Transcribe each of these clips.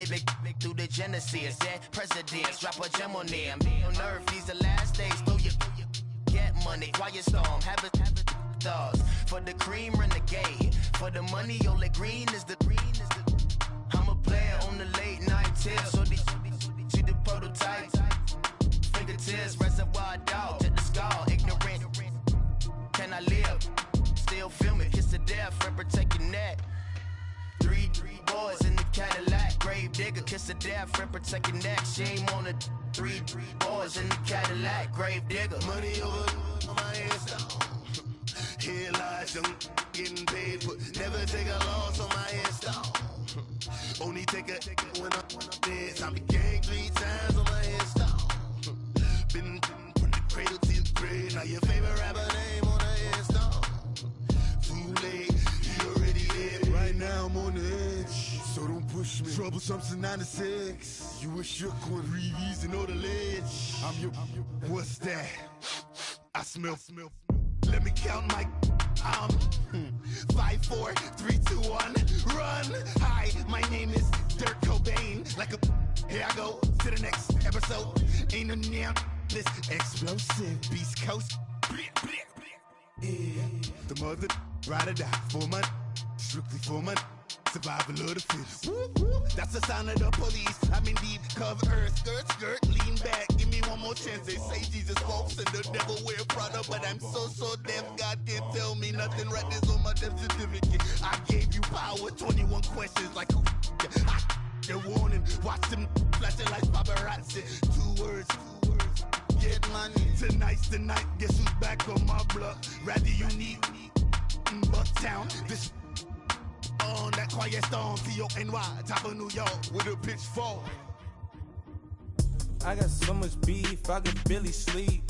Flick through the Genesis, yeah, presidents, drop a gem on them. On earth, these the last days, throw your get money, quiet storm, have a thoughts. For the cream, renegade. For the money, Ole Green is the I'm a player on the late night tip. So these the prototype. Fingertips, reservoir dog, check the skull, ignorant. Can I live? Still film it, kiss to death, friend, protect your neck. Three boys in the Cadillac, grave digger, kiss to death, friend, protect your neck. Shame on the three boys in the Cadillac, grave digger. Money over on my headstone. Here lies young, getting paid for. Never take a loss on my headstone. Only take a when I'm dead. Time to gang 3 times on my headstone. Been from the cradle to the grave. Now your favorite rapper name on the headstone. Too late, you already dead. Right now I'm on the edge, so don't push me. Troublesome to 96. You a shook one, Reeves and all the ledge. I'm your. What's that? I smell. Let me count my. 5, 4, 3, 2, 1, run. Hi, my name is Dirk Cobain. Like a. Here I go to the next episode. Ain't no damn this explosive Beast Coast. Yeah. The mother ride or die for my strictly for my survival of the fittest. That's the sound of the police. I'm indeed cover earth, skirt, lean back. Give me one more chance. They say Jesus walks and the devil wear Prada, but I'm so deaf. God can't tell me nothing. Right there's on my death certificate. I gave you power. 21 questions like who? They're warning. Watch them flashing like paparazzi. 2 words. Get money. Tonight's the night. Guess who's back on my block? Rather unique. Bucktown. This. On that quiet storm, T-O-N-Y, top of New York, with a pitchfork. I got so much beef, I could barely sleep.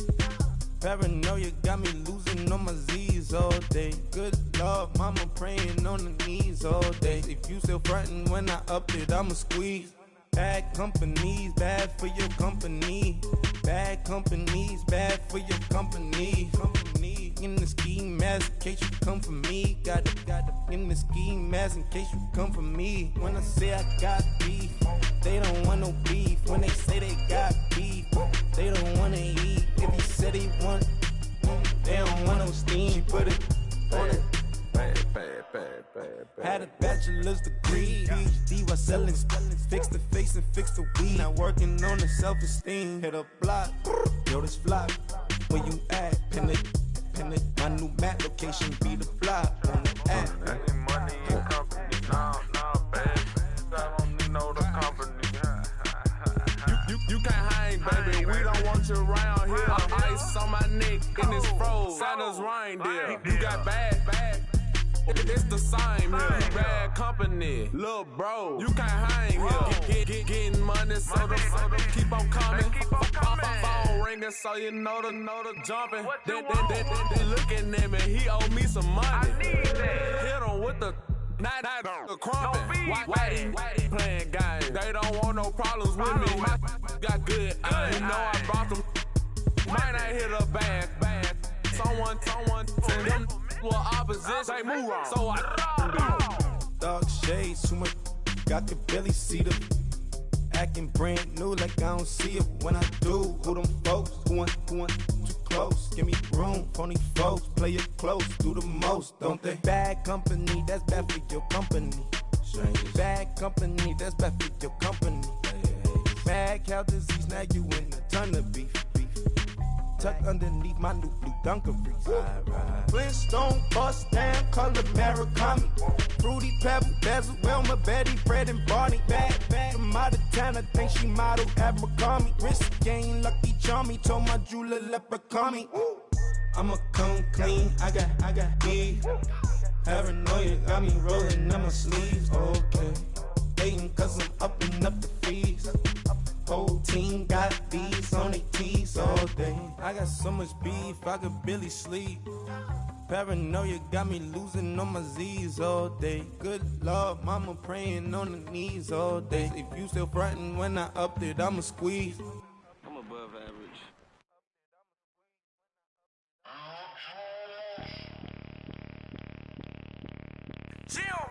Paranoia got me losing on my Z's all day. Good Lord, mama praying on the knees all day. If you still frontin' when I up it, I'ma squeeze. Bad companies, bad for your company. Bad companies, bad for your company. In the ski mask in case you come for me. Got it in the ski mask in case you come for me. When I say I got beef, they don't want no beef. When they say they got beef, they don't wanna eat. If you said they want, they don't want no steam. She put it on it. Had a bachelor's degree, PhD while selling. Fix the face and fix the weed. Now working on the self-esteem. Hit a block, yo this flop. Where you at? Pin it. My new map location be the flop on the app. Any money in company? No, baby. I don't need no the company. You can't hang, baby. We don't want you around here. Ice on my neck in this froze. Santa's reindeer. You got bad. It's the same here. Bad company, little bro. You can't hang here. Getting money, so the keep on coming. Phone ringing, so you know the jumping. Then looking at me, he owe me some money. I need that. Hit him with the not the crumping. Whitey playing games. They don't want no problems with me. My got good. You know I brought them. Might not hit a bad. Someone send them. Well, opposition, they move wrong. So I Dark shades, too much. I could barely see them. Acting brand new like I don't see it when I do. Who them folks? Who want too close? Give me room, phony folks. Play it close, do the most, don't they? Bad company, that's bad for your company. Bad company, that's bad for your company. Mad cow disease, now you in a ton of beef. Tucked underneath my new blue Dunkaroos. Flintstone, bust down, color Murakami. Fruity Pebble, Basil, Wilma, Betty, Fred, and Barney. Bad from out of town, I think she modeled Abercrombie. Wrist game, Lucky Charmy, told my jeweler leprechaun me. I'ma come clean, I got beef. Paranoia got me rolling on my sleeves. Okay, hating cause I'm upping up the fees. Whole team got these on their tees all day. I got so much beef, I could barely sleep. Paranoia got me losing on my Z's all day. Good Lord, mama praying on the knees all day. If you still frontin' when I up it, I'ma squeeze. I'm above average.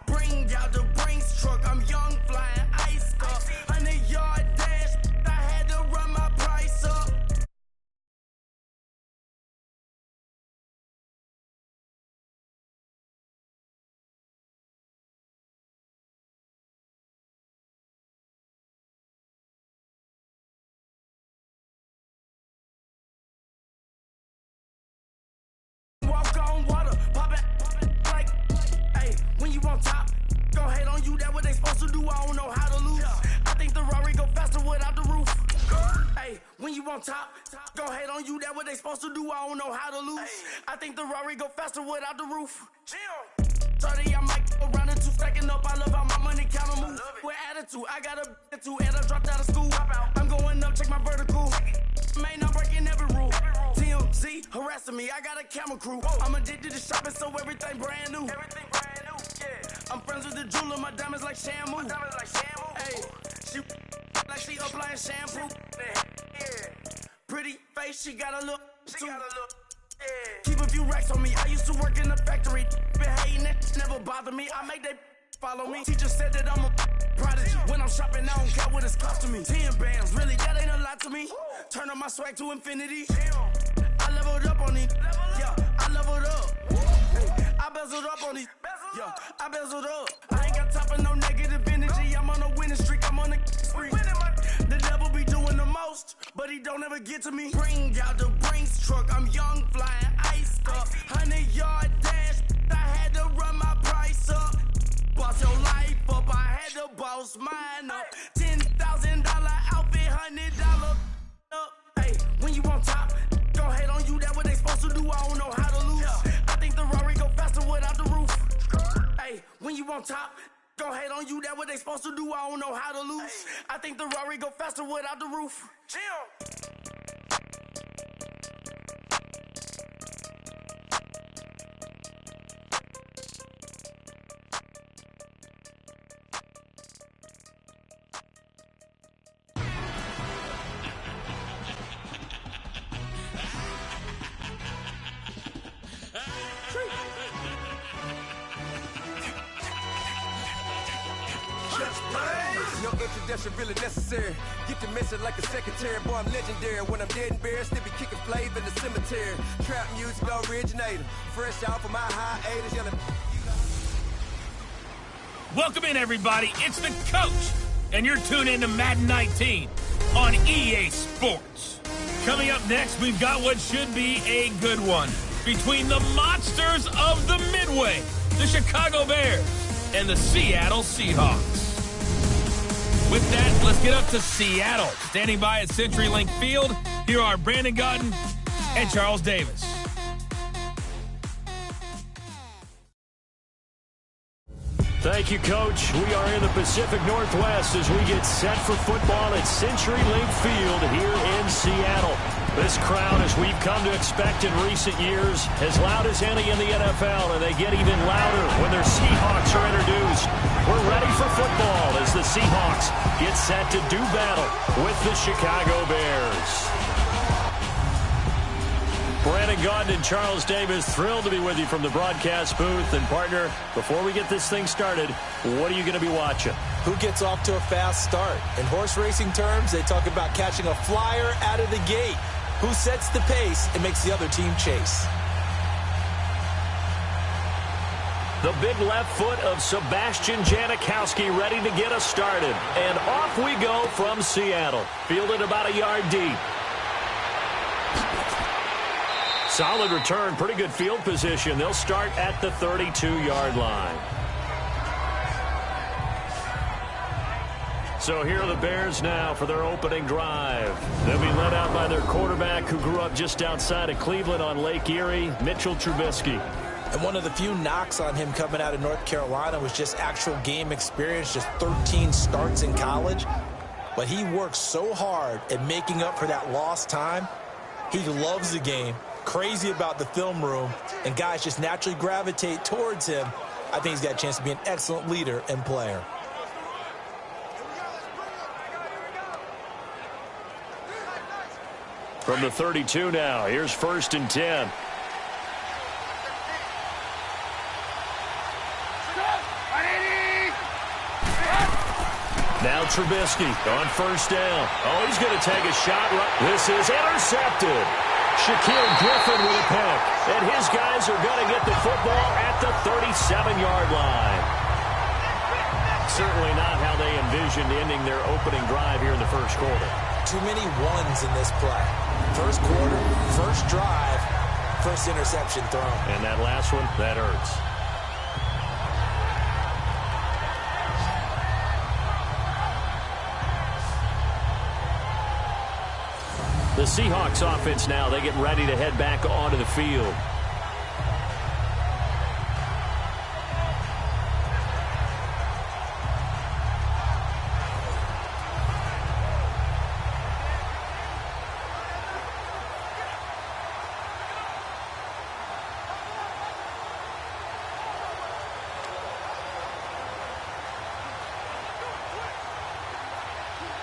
Bring out the Brinks truck, I'm young flying ice cup. do, I don't know how to lose. I think the Rari go faster without the roof. Hey, when you on top, go hate on you, that what they supposed to do, I don't know how to lose. I think the Rari go faster without the roof. 30, I might go around and two stacking up. I love how my money count on move. With attitude, I got a attitude, and I dropped out of school. I'm going up, check my vertical. Man, I'm breaking every rule. TMZ harassing me, I got a camera crew. I'm addicted to shopping, so everything brand new. I'm friends with the jeweler, my diamonds like Shamu. Hey, she like she applying shampoo. Pretty face, she got a look. Keep a few racks on me. I used to work in the factory. Been hating it, never bother me. I make they follow me. Teacher said that I'm a prodigy. When I'm shopping, I don't care what it's costing me. 10 bands, really, that ain't a lot to me. Turn up my swag to infinity. I leveled up on these. Yeah, I leveled up. I bezeled up on these. Yeah, I bezeled up. I ain't got time for no negative energy. I'm on a winning streak. I'm on a spree. The devil be doing the most, but he don't ever get to me. Bring out the Brinks truck. I'm young, flying, iced up. 100-yard dash. I had to run my price up. Boss your life up. I had to boss mine up. $10,000 outfit, $100 up. Hey, when you on top, don't hate on you. That what they supposed to do. I don't know how to lose. I think the Rari go faster without the roof. Hey, when you on top, don't hate on you. That what they supposed to do. I don't know how to lose. I think the Rari go faster without the roof. No introduction really necessary. Get the message like a secretary. Boy, I'm legendary. When I'm dead and buried, still be kicking flavor in the cemetery. Trap music originator. Fresh out from my hiatus. Yelling. Welcome in, everybody. It's the coach, and you're tuned in to Madden 19 on EA Sports. Coming up next, we've got what should be a good one between the monsters of the Midway, the Chicago Bears, and the Seattle Seahawks. With that, let's get up to Seattle. Standing by at CenturyLink Field, here are Brandon Gotton and Charles Davis. Thank you, Coach. We are in the Pacific Northwest as we get set for football at CenturyLink Field here in Seattle. This crowd, as we've come to expect in recent years, as loud as any in the NFL, and they get even louder when their Seahawks are introduced. We're ready for football as the Seahawks get set to do battle with the Chicago Bears. Brandon Gotton and Charles Davis, thrilled to be with you from the broadcast booth. And, partner, before we get this thing started, what are you going to be watching? Who gets off to a fast start? In horse racing terms, they talk about catching a flyer out of the gate. Who sets the pace and makes the other team chase? The big left foot of Sebastian Janikowski ready to get us started. And off we go from Seattle. Fielded about a yard deep. Solid return, pretty good field position. They'll start at the 32-yard line. So here are the Bears now for their opening drive. They'll be led out by their quarterback who grew up just outside of Cleveland on Lake Erie, Mitchell Trubisky. And one of the few knocks on him coming out of North Carolina was just actual game experience, just 13 starts in college. But he works so hard at making up for that lost time. He loves the game, crazy about the film room, and guys just naturally gravitate towards him. I think he's got a chance to be an excellent leader and player. From the 32 now, here's 1st and 10. Now Trubisky on 1st down. Oh, he's going to take a shot. This is intercepted. Shaquille Griffin with a pick. And his guys are going to get the football at the 37-yard line. Certainly not how they envisioned ending their opening drive here in the first quarter. Too many ones in this play. First quarter, first drive, first interception thrown. And that last one, that hurts. The Seahawks offense now, they get ready to head back onto the field.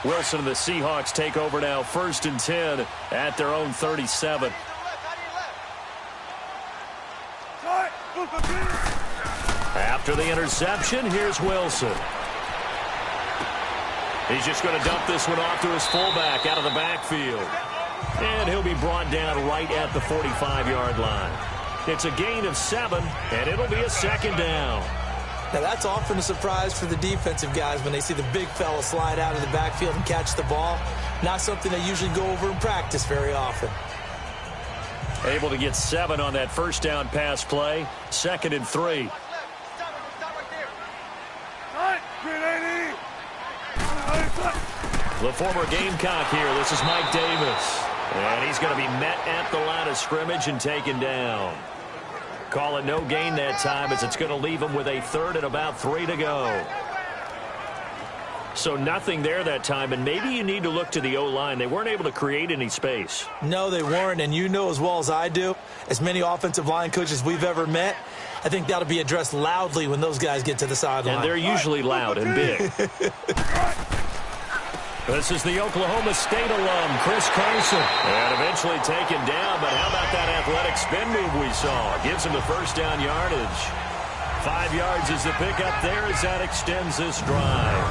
Wilson and the Seahawks take over now, 1st and 10 at their own 37. After the interception, here's Wilson. He's just going to dump this one off to his fullback out of the backfield. And he'll be brought down right at the 45-yard line. It's a gain of 7, and it'll be a 2nd down. Now, that's often a surprise for the defensive guys when they see the big fella slide out of the backfield and catch the ball. Not something they usually go over in practice very often. Able to get 7 on that 1st down pass play. 2nd and 3. The former Gamecock here. This is Mike Davis. And he's going to be met at the line of scrimmage and taken down. Call it no gain that time as it's going to leave him with a 3rd and about 3 to go. So nothing there that time, and maybe you need to look to the O-line. They weren't able to create any space. No, they weren't, and you know as well as I do, as many offensive line coaches we've ever met, I think that'll be addressed loudly when those guys get to the sideline. And they're usually loud and big. This is the Oklahoma State alum, Chris Carson. And eventually taken down, but how about that athletic spin move we saw? Gives him the 1st down yardage. 5 yards is the pickup there as that extends this drive.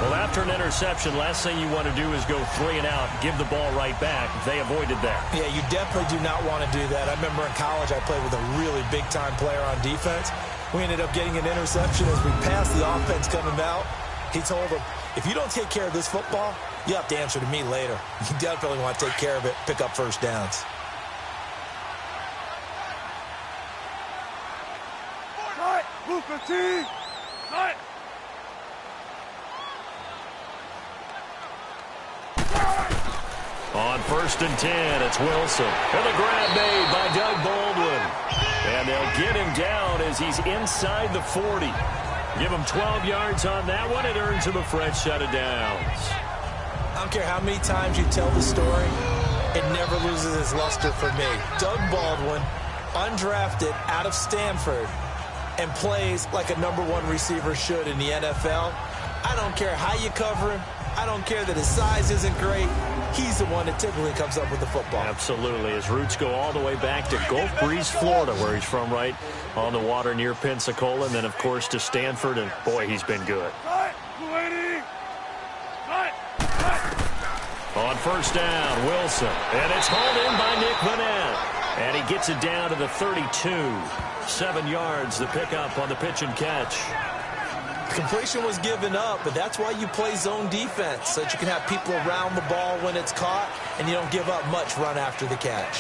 Well, after an interception, last thing you want to do is go 3 and out, give the ball right back. They avoided that. Yeah, you definitely do not want to do that. I remember in college I played with a really big-time player on defense. We ended up getting an interception as we passed the offense coming out. He told him, if you don't take care of this football, you have to answer to me later. You definitely want to take care of it, pick up 1st downs. On 1st and 10, it's Wilson. And a grab made by Doug Baldwin. And they'll get him down as he's inside the 40. Give him 12 yards on that one. It earns him a fresh set of downs. I don't care how many times you tell the story, it never loses its luster for me. Doug Baldwin, undrafted out of Stanford, and plays like a #1 receiver should in the NFL. I don't care how you cover him. I don't care that his size isn't great. He's the one that typically comes up with the football. Absolutely. His roots go all the way back to Gulf Breeze, Florida, where he's from, right on the water near Pensacola. And then, of course, to Stanford. And, boy, he's been good. On 1st down, Wilson. And it's hauled in by Nick Vanette. And he gets it down to the 32. 7 yards, the pickup on the pitch and catch. Completion was given up, but that's why you play zone defense, so that you can have people around the ball when it's caught, and you don't give up much run after the catch.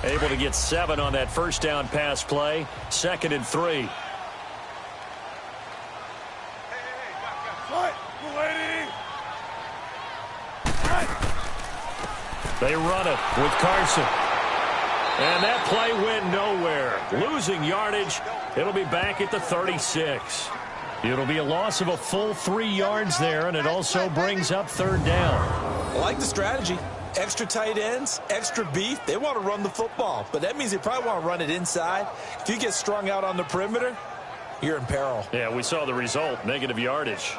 Able to get 7 on that 1st down pass play. 2nd and 3. They run it with Carson. And that play went nowhere. Losing yardage. It'll be back at the 36. It'll be a loss of a full 3 yards there, and it also brings up 3rd down. I like the strategy. Extra tight ends, extra beef. They want to run the football, but that means they probably want to run it inside. If you get strung out on the perimeter, you're in peril. Yeah, we saw the result, negative yardage.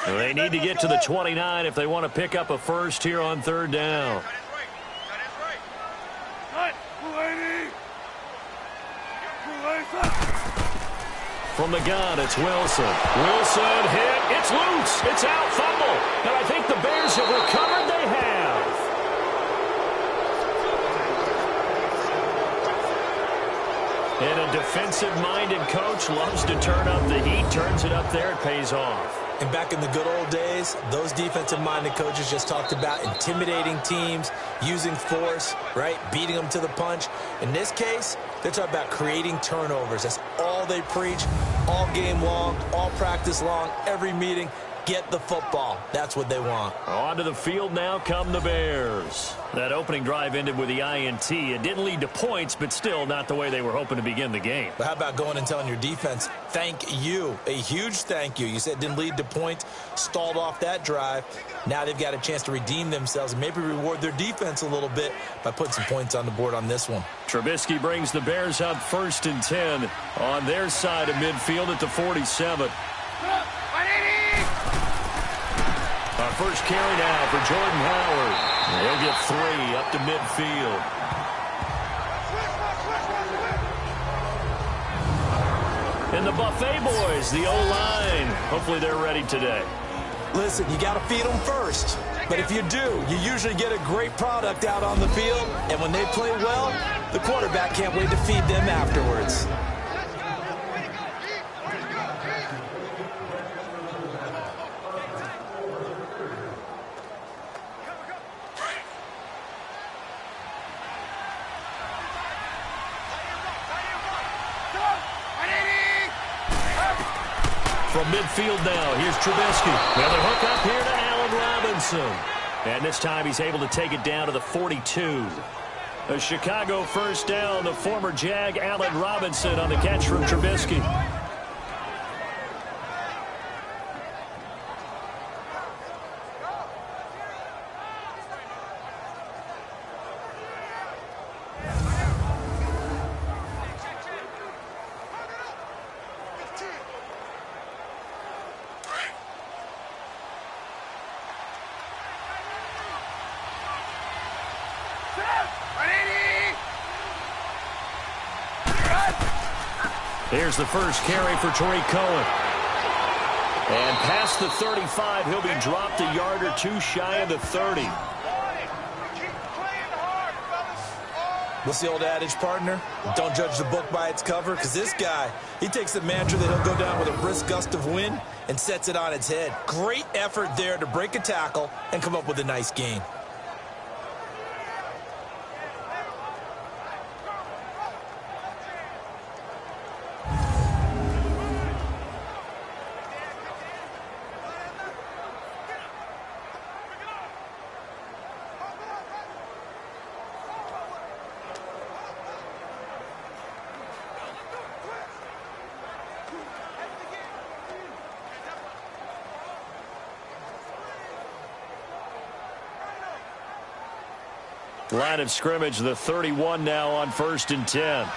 They need to get to the 29 if they want to pick up a 1st here on 3rd down. From the gun, it's Wilson. Wilson hit. It's loose. It's out. Fumble. And I think the Bears have recovered. They have. And a defensive-minded coach loves to turn up the heat. Turns it up there. It pays off. And back in the good old days, those defensive-minded coaches just talked about intimidating teams, using force, right, beating them to the punch. In this case, they're talking about creating turnovers. That's all they preach, all game long, all practice long, every meeting. Get the football. That's what they want. Onto the field now come the Bears. That opening drive ended with the INT. It didn't lead to points, but still not the way they were hoping to begin the game. But how about going and telling your defense, thank you, a huge thank you. You said it didn't lead to points, stalled off that drive. Now they've got a chance to redeem themselves and maybe reward their defense a little bit by putting some points on the board on this one. Trubisky brings the Bears up 1st and 10 on their side of midfield at the 47. Our first carry now for Jordan Howard. He'll get 3 up to midfield. And the Buffet boys, the O-line. Hopefully they're ready today. Listen, you got to feed them first. But if you do, you usually get a great product out on the field. And when they play well, the quarterback can't wait to feed them afterwards. From midfield now, here's Trubisky. Another hook up here to Allen Robinson. And this time he's able to take it down to the 42. A Chicago first down, the former Jag Allen Robinson on the catch from Trubisky. Here's the first carry for Tariq Cohen. And past the 35, he'll be dropped a yard or two shy of the 30. What's the old adage, partner? Don't judge the book by its cover, because this guy, he takes the mantra that he'll go down with a brisk gust of wind and sets it on its head. Great effort there to break a tackle and come up with a nice gain. Line of scrimmage, the 31 now on 1st and 10.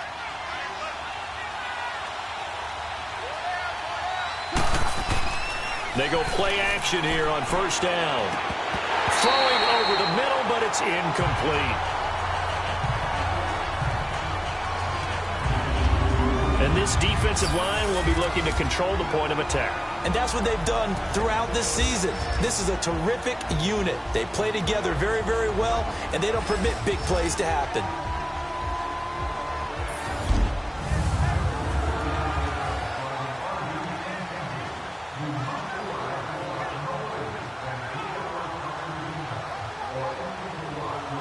They go play action here on 1st down. Throwing over the middle, but it's incomplete. And this defensive line will be looking to control the point of attack. And that's what they've done throughout this season. This is a terrific unit. They play together very, very well, and they don't permit big plays to happen.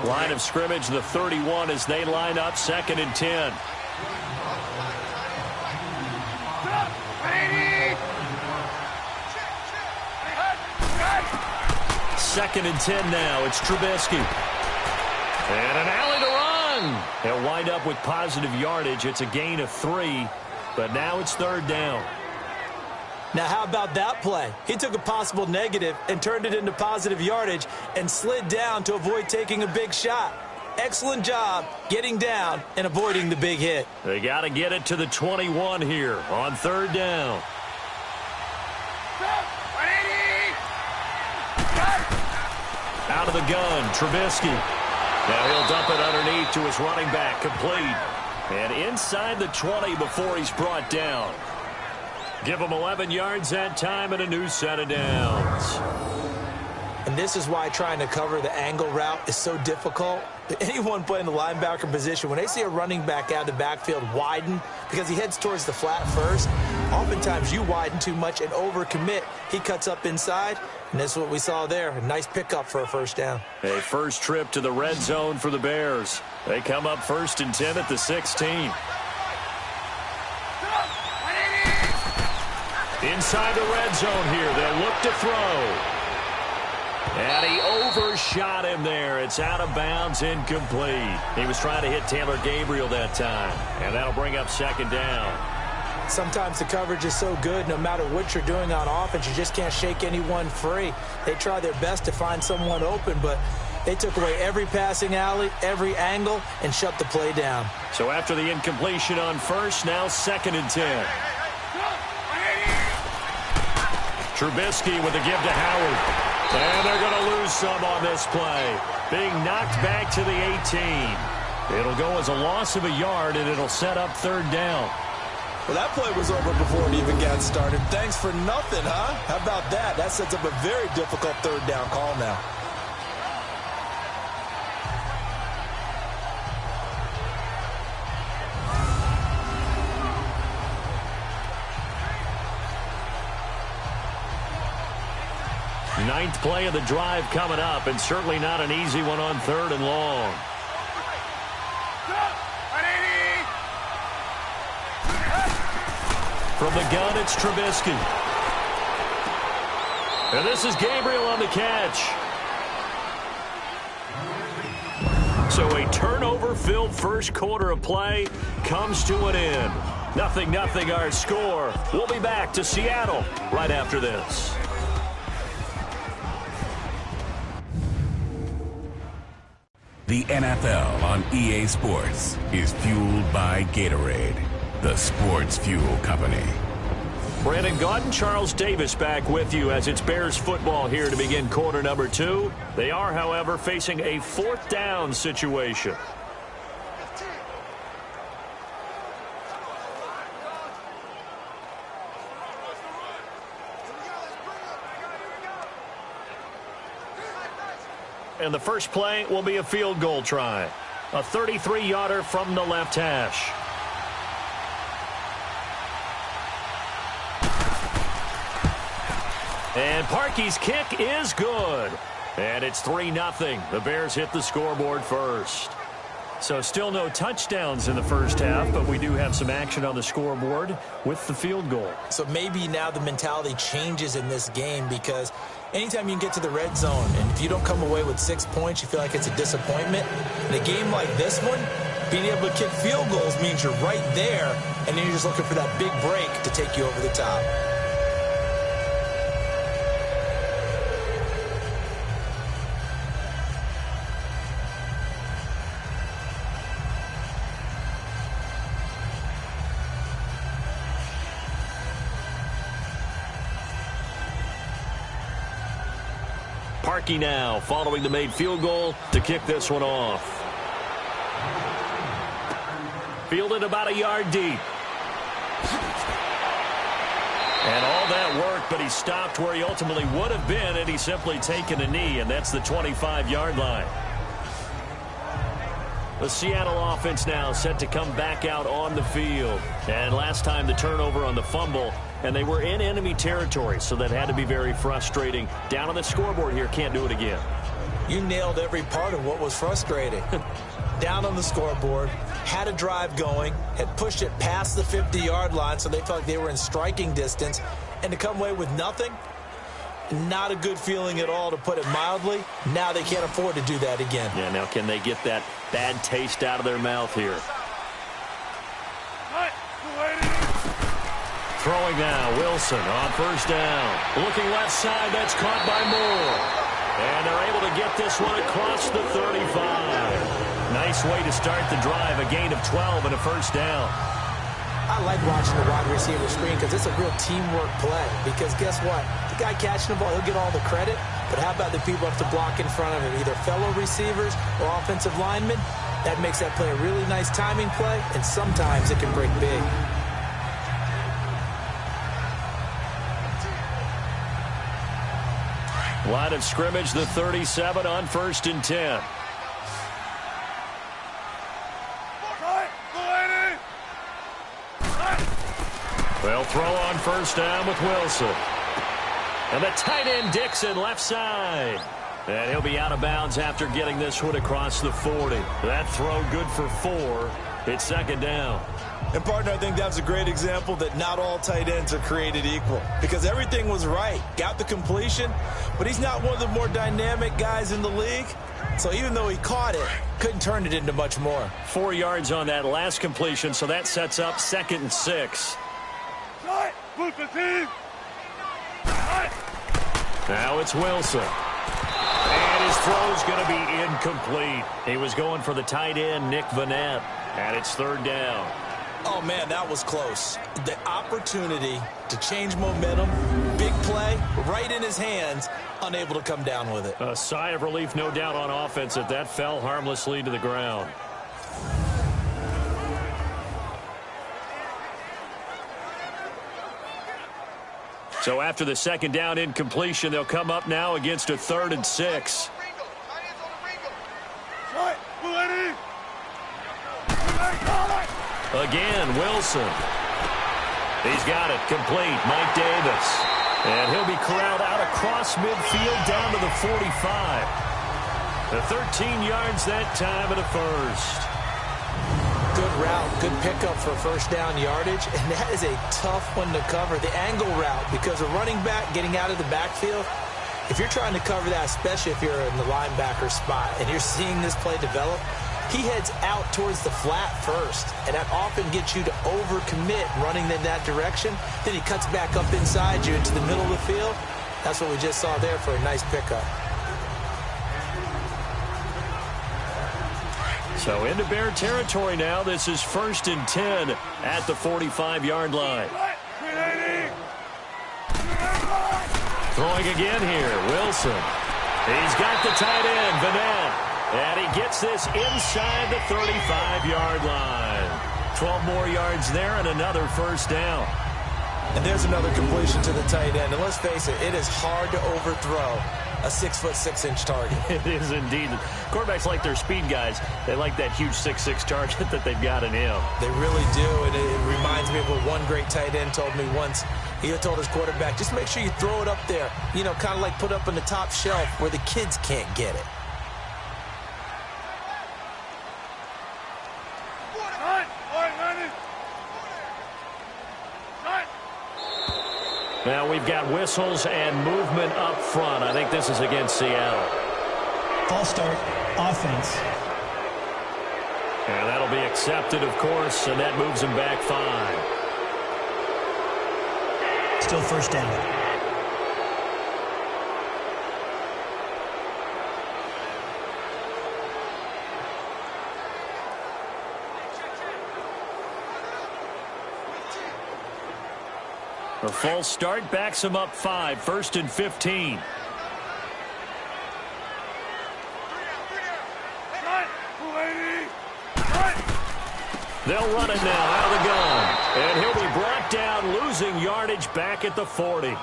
Line of scrimmage, the 31 as they line up 2nd and 10. Second and 10 now. It's Trubisky. And an alley to run. They'll wind up with positive yardage. It's a gain of 3, but now it's 3rd down. Now, how about that play? He took a possible negative and turned it into positive yardage and slid down to avoid taking a big shot. Excellent job getting down and avoiding the big hit. They got to get it to the 21 here on 3rd down. Out of the gun, Trubisky. Now he'll dump it underneath to his running back, complete. And inside the 20 before he's brought down. Give him 11 yards that time and a new set of downs. And this is why trying to cover the angle route is so difficult. Anyone playing the linebacker position, when they see a running back out of the backfield widen because he heads towards the flat first, Oftentimes you widen too much and overcommit. He cuts up inside, and that's what we saw there. A nice pickup for a first down. A first trip to the red zone for the Bears. They come up 1st and 10 at the 16. Inside the red zone here. They'll look to throw. And he overshot him there. It's out of bounds, incomplete. He was trying to hit Taylor Gabriel that time. And that'll bring up 2nd down. Sometimes the coverage is so good, no matter what you're doing on offense, you just can't shake anyone free. They try their best to find someone open, but they took away every passing alley, every angle, and shut the play down. So after the incompletion on first, now 2nd and 10. Trubisky with a give to Howard. And they're going to lose some on this play. Being knocked back to the 18. It'll go as a loss of a yard, and it'll set up 3rd down. Well, that play was over before it even got started. Thanks for nothing, huh? How about that? That sets up a very difficult 3rd down call now. Ninth play of the drive coming up, and certainly not an easy one on 3rd and long. From the gun, it's Trubisky. And this is Gabriel on the catch. So a turnover-filled first quarter of play comes to an end. 0-0 our score. We'll be back to Seattle right after this. The NFL on EA Sports is fueled by Gatorade, the sports fuel company. Brandon Gaudin, Charles Davis back with you as it's Bears football here to begin quarter number 2. They are, however, facing a 4th down situation. And the first play will be a field goal try. A 33-yarder from the left hash. And Parkey's kick is good. And it's 3-0. The Bears hit the scoreboard first. So still no touchdowns in the first half, but we do have some action on the scoreboard with the field goal. So maybe now the mentality changes in this game, because anytime you can get to the red zone, and if you don't come away with 6 points, you feel like it's a disappointment. In a game like this one, being able to kick field goals means you're right there, and then you're just looking for that big break to take you over the top. Parkey now following the made field goal to kick this one off. Fielded about a yard deep. And all that work, but he stopped where he ultimately would have been, and he's simply taken a knee, and that's the 25-yard line. The Seattle offense now set to come back out on the field. And last time the turnover on the fumble, and they were in enemy territory, so that had to be very frustrating. Down on the scoreboard here, can't do it again. You nailed every part of what was frustrating. Down on the scoreboard, had a drive going, had pushed it past the 50-yard line, so they felt like they were in striking distance, and to come away with nothing, not a good feeling at all, to put it mildly. Now they can't afford to do that again. Yeah, now can they get that bad taste out of their mouth here? Throwing now, Wilson on first down. Looking left side, that's caught by Moore. And they're able to get this one across the 35. Nice way to start the drive, a gain of 12 and a first down. I like watching the wide receiver screen because it's a real teamwork play. Because guess what? The guy catching the ball, he'll get all the credit. But how about the people have to block in front of him, either fellow receivers or offensive linemen? That makes that play a really nice timing play, and sometimes it can break big. Line of scrimmage, the 37 on first and 10. They'll throw on first down with Wilson. And the tight end Dixon left side. And he'll be out of bounds after getting this one across the 40. That throw good for 4. It's second down. And, partner, I think that's a great example that not all tight ends are created equal. Because everything was right. Got the completion, but he's not one of the more dynamic guys in the league. So even though he caught it, couldn't turn it into much more. 4 yards on that last completion, so that sets up 2nd and 6. Now it's Wilson. And his throw's going to be incomplete. He was going for the tight end, Nick Vanette. And it's 3rd down. Oh, man, that was close. The opportunity to change momentum, big play, right in his hands, unable to come down with it. A sigh of relief, no doubt, on offense that that fell harmlessly to the ground. So after the 2nd down incompletion, they'll come up now against a 3rd and 6. Again, Wilson. He's got it complete. Mike Davis. And he'll be corralled out across midfield down to the 45. The 13 yards that time of the first. Good route, good pickup for first down yardage, and that is a tough one to cover. The angle route, because a running back getting out of the backfield, if you're trying to cover that, especially if you're in the linebacker spot and you're seeing this play develop, he heads out towards the flat first, and that often gets you to overcommit running in that direction. Then he cuts back up inside you into the middle of the field. That's what we just saw there for a nice pickup. So into Bear territory now. This is 1st and 10 at the 45-yard line. Throwing again here, Wilson. He's got the tight end, Vanette. And he gets this inside the 35-yard line. 12 more yards there and another first down. And there's another completion to the tight end. And let's face it, it is hard to overthrow a 6'6" target. It is indeed. Quarterbacks like their speed guys. They like that huge 6'6" target that they've got in him. They really do, and it reminds me of what one great tight end told me once. He told his quarterback, just make sure you throw it up there, you know, kind of like put up on the top shelf where the kids can't get it. Now we've got whistles and movement up front. I think this is against Seattle. False start, offense. And that'll be accepted, of course, and that moves him back 5. Still first down. A false start backs him up 5. 1st and 15. They'll run it now out of the gun. And he'll be brought down, losing yardage back at the 40.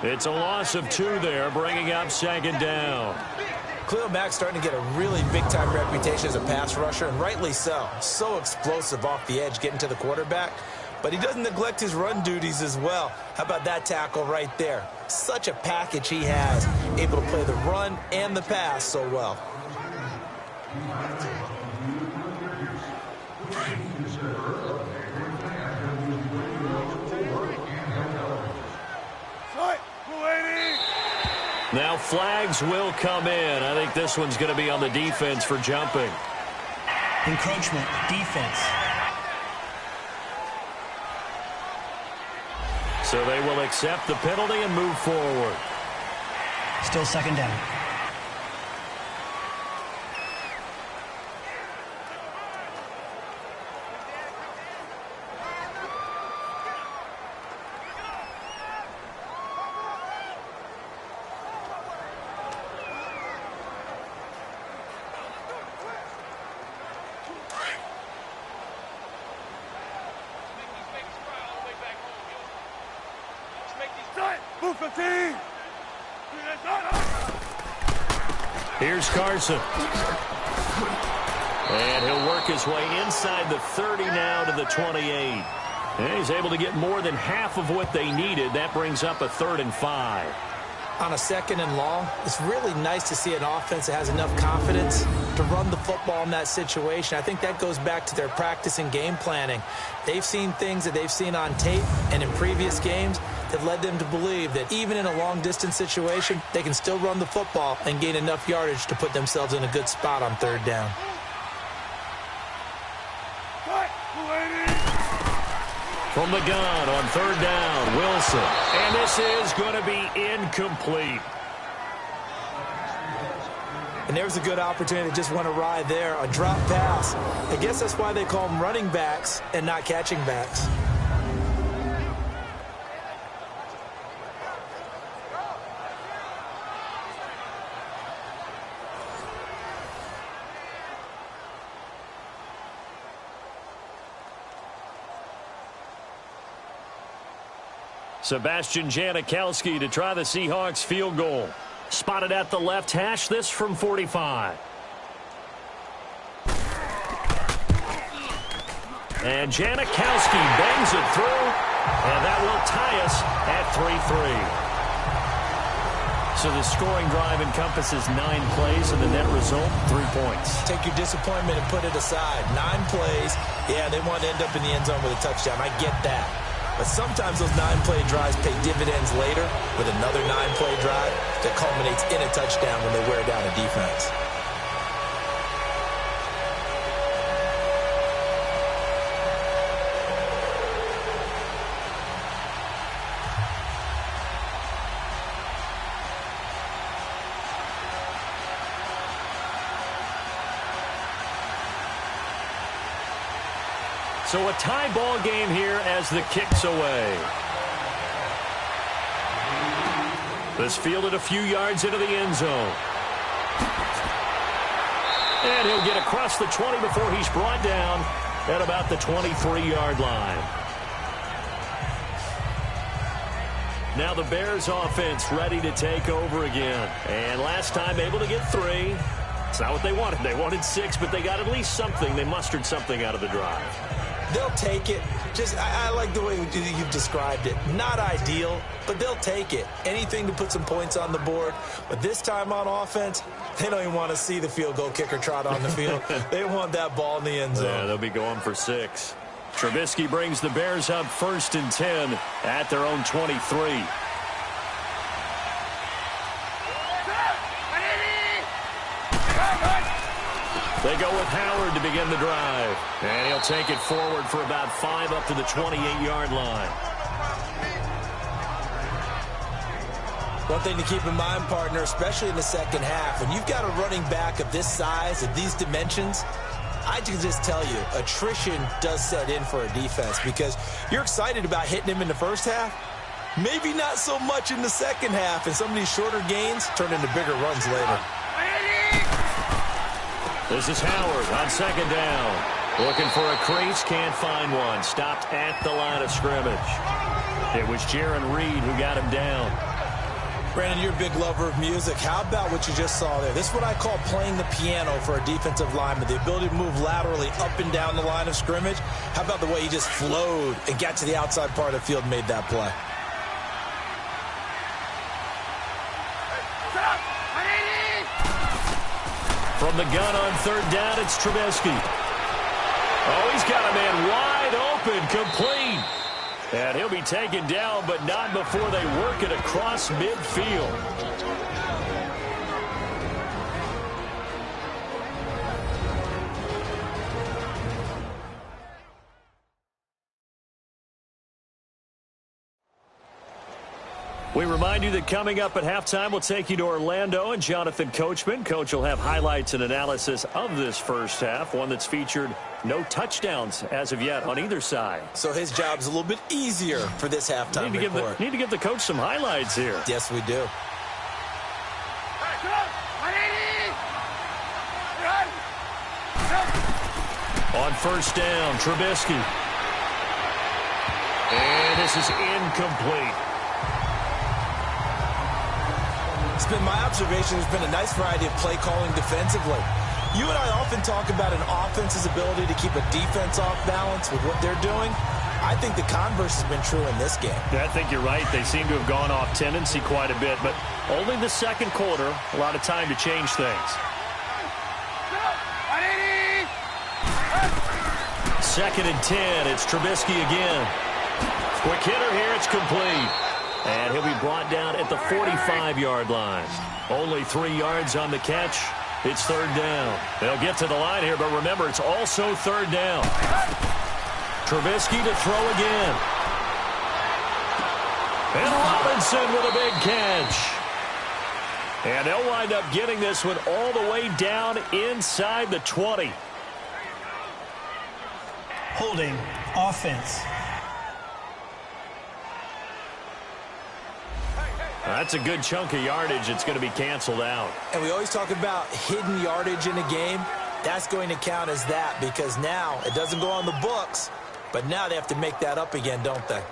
It's a loss of 2 there, bringing up 2nd down. Khalil Mack's starting to get a really big-time reputation as a pass rusher, and rightly so. So explosive off the edge, getting to the quarterback. But he doesn't neglect his run duties as well. How about that tackle right there? Such a package he has, able to play the run and the pass so well. Now flags will come in. I think this one's going to be on the defense for jumping. Encroachment, defense. So they will accept the penalty and move forward. Still 2nd down. Here's Carson. And he'll work his way inside the 30 now to the 28. And he's able to get more than half of what they needed. That brings up a 3rd and 5. On a 2nd and long, it's really nice to see an offense that has enough confidence to run the football in that situation. I think that goes back to their practice and game planning. They've seen things that they've seen on tape and in previous games that led them to believe that even in a long-distance situation, they can still run the football and gain enough yardage to put themselves in a good spot on 3rd down. From the gun on 3rd down, Wilson. And this is going to be incomplete. And there's a good opportunity to just went awry there, a drop pass. I guess that's why they call them running backs and not catching backs. Sebastian Janikowski to try the Seahawks field goal. Spotted at the left hash, this from 45. And Janikowski bangs it through, and that will tie us at 3-3. So the scoring drive encompasses 9 plays, and the net result, 3 points. Take your disappointment and put it aside. 9 plays, yeah, they want to end up in the end zone with a touchdown. I get that. But sometimes those 9-play drives pay dividends later with another 9-play drive that culminates in a touchdown when they wear down a defense. So a tie ball game here as the kick's away. This fielded a few yards into the end zone. And he'll get across the 20 before he's brought down at about the 23-yard line. Now the Bears offense ready to take over again. And last time able to get 3. It's not what they wanted. They wanted 6, but they got at least something. They mustered something out of the drive. They'll take it. I like the way you've described it. Not ideal, but they'll take it. Anything to put some points on the board. But this time on offense, they don't even want to see the field goal kicker trot on the field. They want that ball in the end zone. Yeah, they'll be going for 6. Trubisky brings the Bears up 1st and 10 at their own 23. They go with Howard to begin the drive. And he'll take it forward for about 5 up to the 28-yard line. One thing to keep in mind, partner, especially in the second half, when you've got a running back of this size, of these dimensions, I can just tell you, attrition does set in for a defense because you're excited about hitting him in the first half. Maybe not so much in the second half, and some of these shorter gains turn into bigger runs later. This is Howard on 2nd down. Looking for a crease, can't find one. Stopped at the line of scrimmage. It was Jaron Reed who got him down. Brandon, you're a big lover of music. How about what you just saw there? This is what I call playing the piano for a defensive lineman. The ability to move laterally up and down the line of scrimmage. How about the way he just flowed and got to the outside part of the field and made that play? From the gun on 3rd down, it's Trubisky. Oh, he's got a man wide open, complete. And he'll be taken down, but not before they work it across midfield. We remind you that coming up at halftime, we'll take you to Orlando and Jonathan Coachman. Coach will have highlights and analysis of this first half, one that's featured no touchdowns as of yet on either side. So his job's a little bit easier for this halftime report. Need to give the coach some highlights here. Yes, we do. On 1st down, Trubisky. And this is incomplete. It's been my observation there's been a nice variety of play calling defensively. You and I often talk about an offense's ability to keep a defense off balance with what they're doing. I think the converse has been true in this game. Yeah, I think you're right. They seem to have gone off tendency quite a bit, but only the second quarter, a lot of time to change things. Second and 10, it's Trubisky again. Quick hitter here, it's complete. And he'll be brought down at the 45-yard line. Only 3 yards on the catch. It's third down. They'll get to the line here, but remember, it's also third down. Trubisky to throw again. And Robinson with a big catch. And they'll wind up getting this one all the way down inside the 20. Holding offense. That's a good chunk of yardage. It's going to be canceled out. And we always talk about hidden yardage in a game. That's going to count as that because now it doesn't go on the books, but now they have to make that up again, don't they?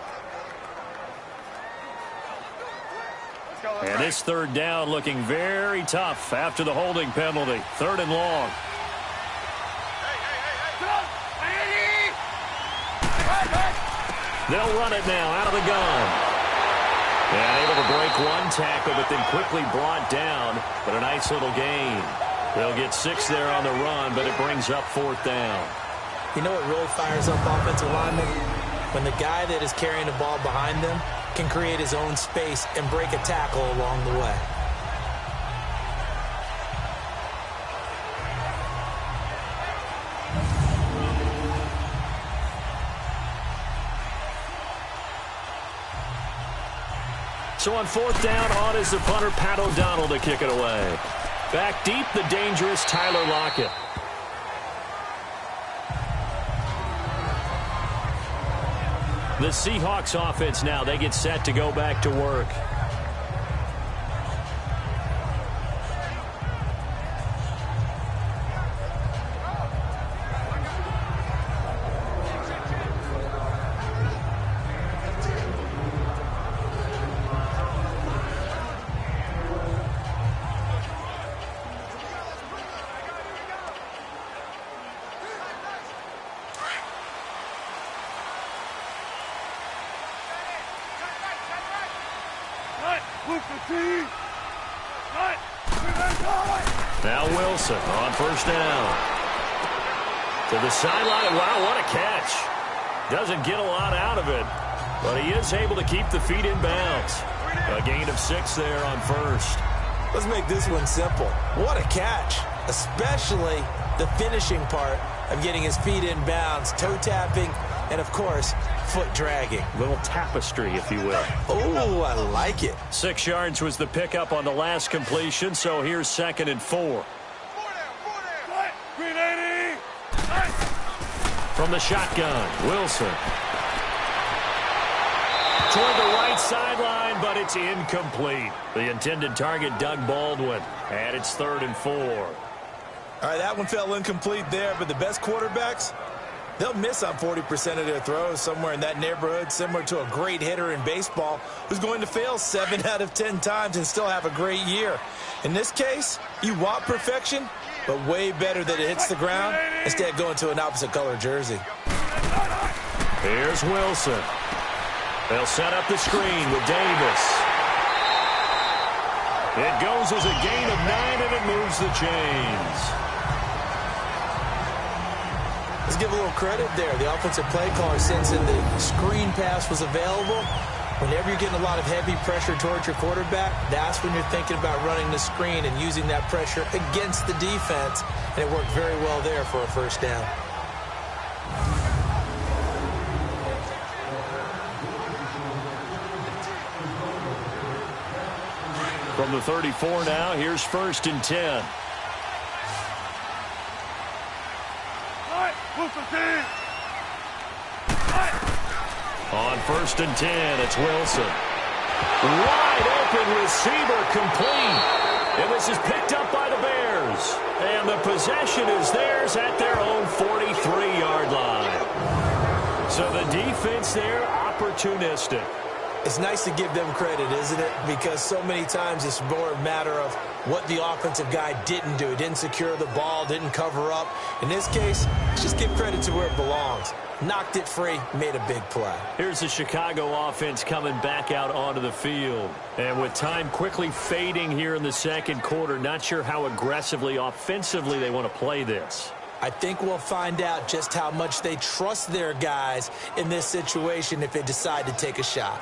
And this third down looking very tough after the holding penalty. Third and long. They'll run it now out of the gun. And able to break one tackle, but then quickly brought down. But a nice little gain. They'll get 6 there on the run, but it brings up fourth down. You know what really fires up offensive linemen? When the guy that is carrying the ball behind them can create his own space and break a tackle along the way. So on fourth down, on is the punter, Pat O'Donnell, to kick it away. Back deep, the dangerous Tyler Lockett. The Seahawks offense now, they get set to go back to work. Now Wilson on first down. To the sideline. Wow, what a catch. Doesn't get a lot out of it, but he is able to keep the feet in bounds. A gain of 6 there on first. Let's make this one simple. What a catch, especially the finishing part of getting his feet in bounds, toe tapping, and, of course, foot dragging. Little tapestry, if you will. Oh, I like it. 6 yards was the pickup on the last completion, so here's second and 4. From the shotgun, Wilson. Toward the right sideline, but it's incomplete. The intended target, Doug Baldwin, and it's third and 4. All right, that one fell incomplete there, but the best quarterbacks, they'll miss on 40% of their throws, somewhere in that neighborhood, similar to a great hitter in baseball who's going to fail 7 out of 10 times and still have a great year. In this case, you want perfection, but way better that it hits the ground instead of going to an opposite color jersey. Here's Wilson. They'll set up the screen with Davis. It goes as a gain of 9, and it moves the chains. Let's give a little credit there. The offensive play caller, sensing the screen pass was available. Whenever you're getting a lot of heavy pressure towards your quarterback, that's when you're thinking about running the screen and using that pressure against the defense. And it worked very well there for a first down. From the 34 now, here's first and 10. On first and 10, it's Wilson. Wide open receiver, complete. And this is picked up by the Bears. And the possession is theirs at their own 43-yard line. So the defense there, opportunistic. It's nice to give them credit, isn't it? Because so many times it's more a matter of what the offensive guy didn't do. He didn't secure the ball, didn't cover up. In this case, let's just give credit to where it belongs. Knocked it free, made a big play. Here's the Chicago offense coming back out onto the field. And with time quickly fading here in the second quarter, not sure how aggressively, offensively they want to play this. I think we'll find out just how much they trust their guys in this situation if they decide to take a shot.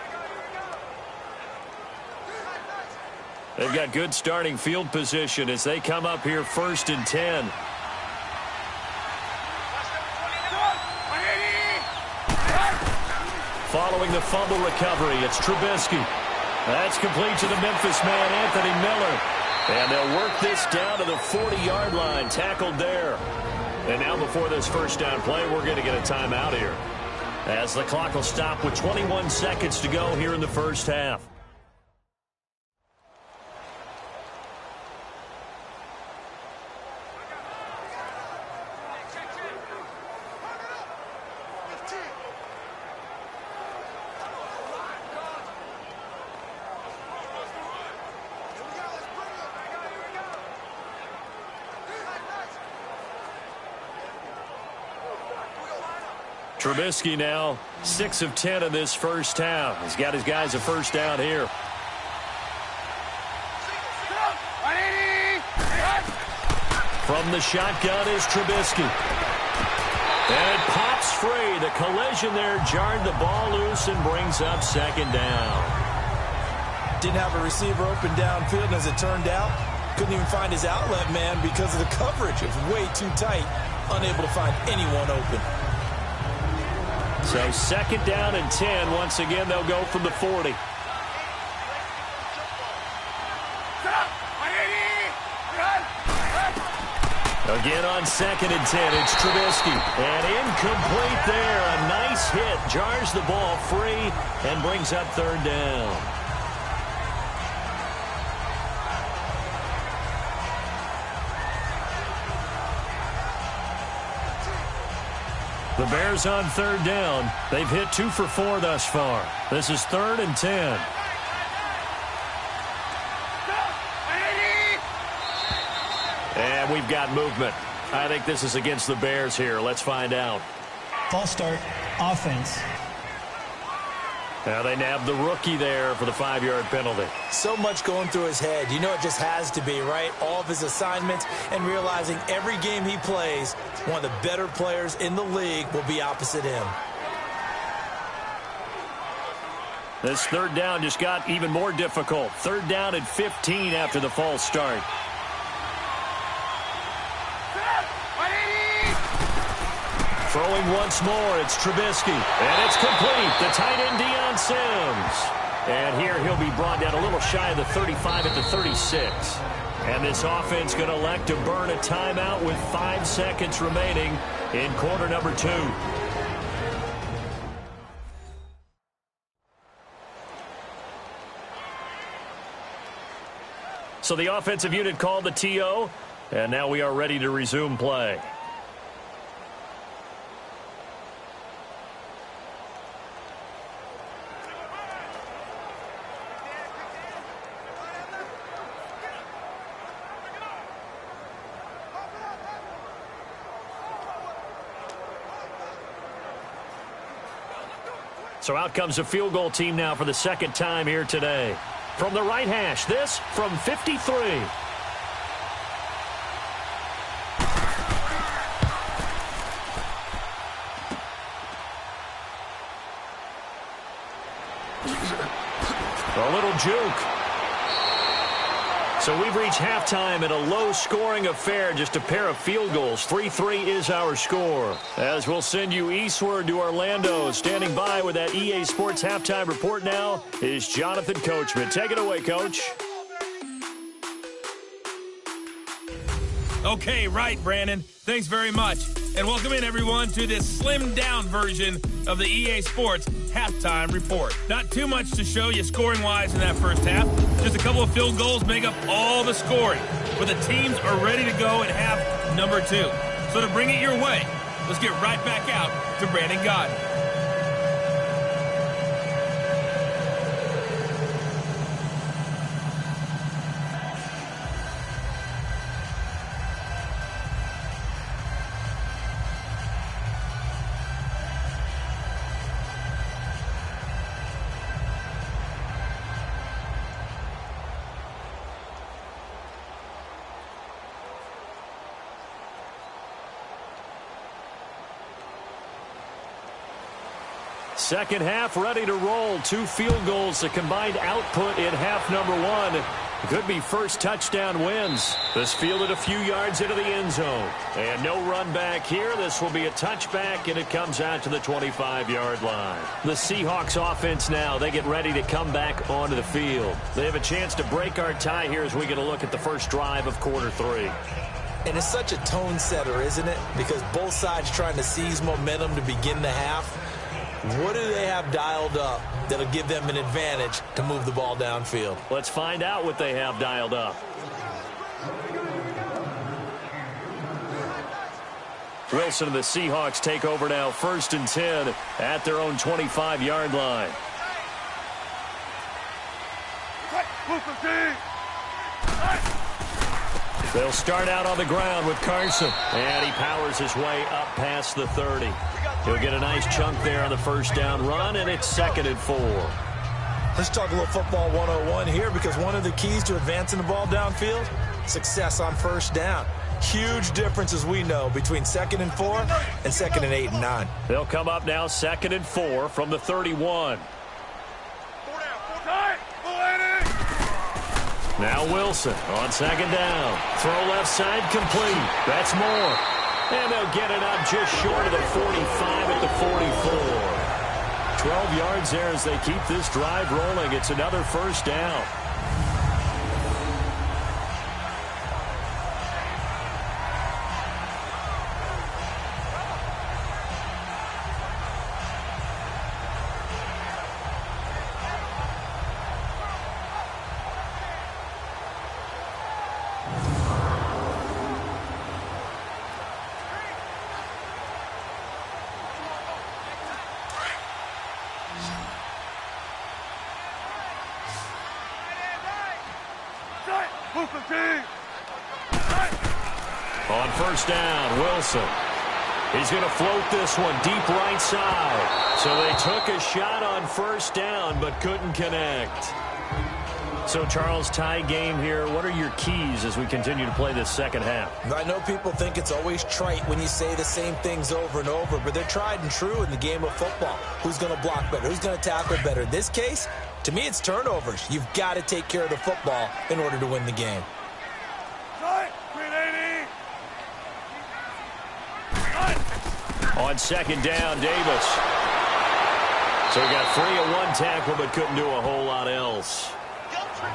They've got good starting field position as they come up here 1st and 10. Following the fumble recovery, it's Trubisky. That's complete to the Memphis man, Anthony Miller. And they'll work this down to the 40-yard line, tackled there. And now before this first down play, we're going to get a timeout here, as the clock will stop with 21 seconds to go here in the first half. Trubisky now 6 of 10 in this first half. He's got his guys a first down here. From the shotgun is Trubisky. And it pops free. The collision there jarred the ball loose and brings up second down. Didn't have a receiver open downfield, and as it turned out, couldn't even find his outlet man because of the coverage. It was way too tight, unable to find anyone open. So second down and 10. Once again, they'll go from the 40. Again on second and 10, it's Trubisky. And incomplete there. A nice hit. Jars the ball free and brings up third down. The Bears on third down. They've hit 2 for 4 thus far. This is 3rd and 10. And we've got movement. I think this is against the Bears here. Let's find out. False start, offense. Now they nabbed the rookie there for the 5-yard penalty. So much going through his head. You know it just has to be, right? All of his assignments and realizing every game he plays, one of the better players in the league will be opposite him. This third down just got even more difficult. 3rd down and 15 after the false start. Throwing once more, it's Trubisky. And it's complete. The tight end, Deion Sims. And here he'll be brought down a little shy of the 35 at the 36. And this offense going to elect to burn a timeout with 5 seconds remaining in quarter number 2. So the offensive unit called the TO. And now we are ready to resume play. So out comes a field goal team now for the second time here today. From the right hash, this from 53. A little juke. So we've reached halftime at a low-scoring affair, just a pair of field goals. 3-3 is our score. As we'll send you eastward to Orlando. Standing by with that EA Sports halftime report now is Jonathan Coachman. Take it away, Coach. Okay, right, Brandon. Thanks very much. And welcome in, everyone, to this slimmed-down version of the EA Sports halftime report. Not too much to show you scoring-wise in that first half. Just a couple of field goals make up all the scoring. But the teams are ready to go in half number 2. So to bring it your way, let's get right back out to Brandon Gaudin. Second half ready to roll. 2 field goals, the combined output in half number 1. Could be first touchdown wins. This fielded a few yards into the end zone. And no run back here. This will be a touchback, and it comes out to the 25-yard line. The Seahawks offense now, they get ready to come back onto the field. They have a chance to break our tie here as we get a look at the first drive of quarter 3. And it's such a tone setter, isn't it? Because both sides trying to seize momentum to begin the half. What do they have dialed up that'll give them an advantage to move the ball downfield? Let's find out what they have dialed up. Wilson and the Seahawks take over now, 1st and 10 at their own 25-yard line. They'll start out on the ground with Carson, and he powers his way up past the 30. He'll get a nice chunk there on the first down run, and it's 2nd and 4. Let's talk a little football 101 here, because one of the keys to advancing the ball downfield, success on first down. Huge difference, as we know, between 2nd and 4 and 2nd and 8 and 9. They'll come up now 2nd and 4 from the 31. Now Wilson on 2nd down. Throw left side complete. That's more. And they'll get it up just short of the 45 at the 44. 12 yards there as they keep this drive rolling. It's another first down. On first down, Wilson. He's going to float this one deep right side. So they took a shot on first down but couldn't connect. So, Charles, tie game here. What are your keys as we continue to play this second half? I know people think it's always trite when you say the same things over and over, but they're tried and true in the game of football. Who's going to block better? Who's going to tackle better? In this case, to me, it's turnovers. You've got to take care of the football in order to win the game. On second down, Davis. So he got 3 at 1 tackle but couldn't do a whole lot else.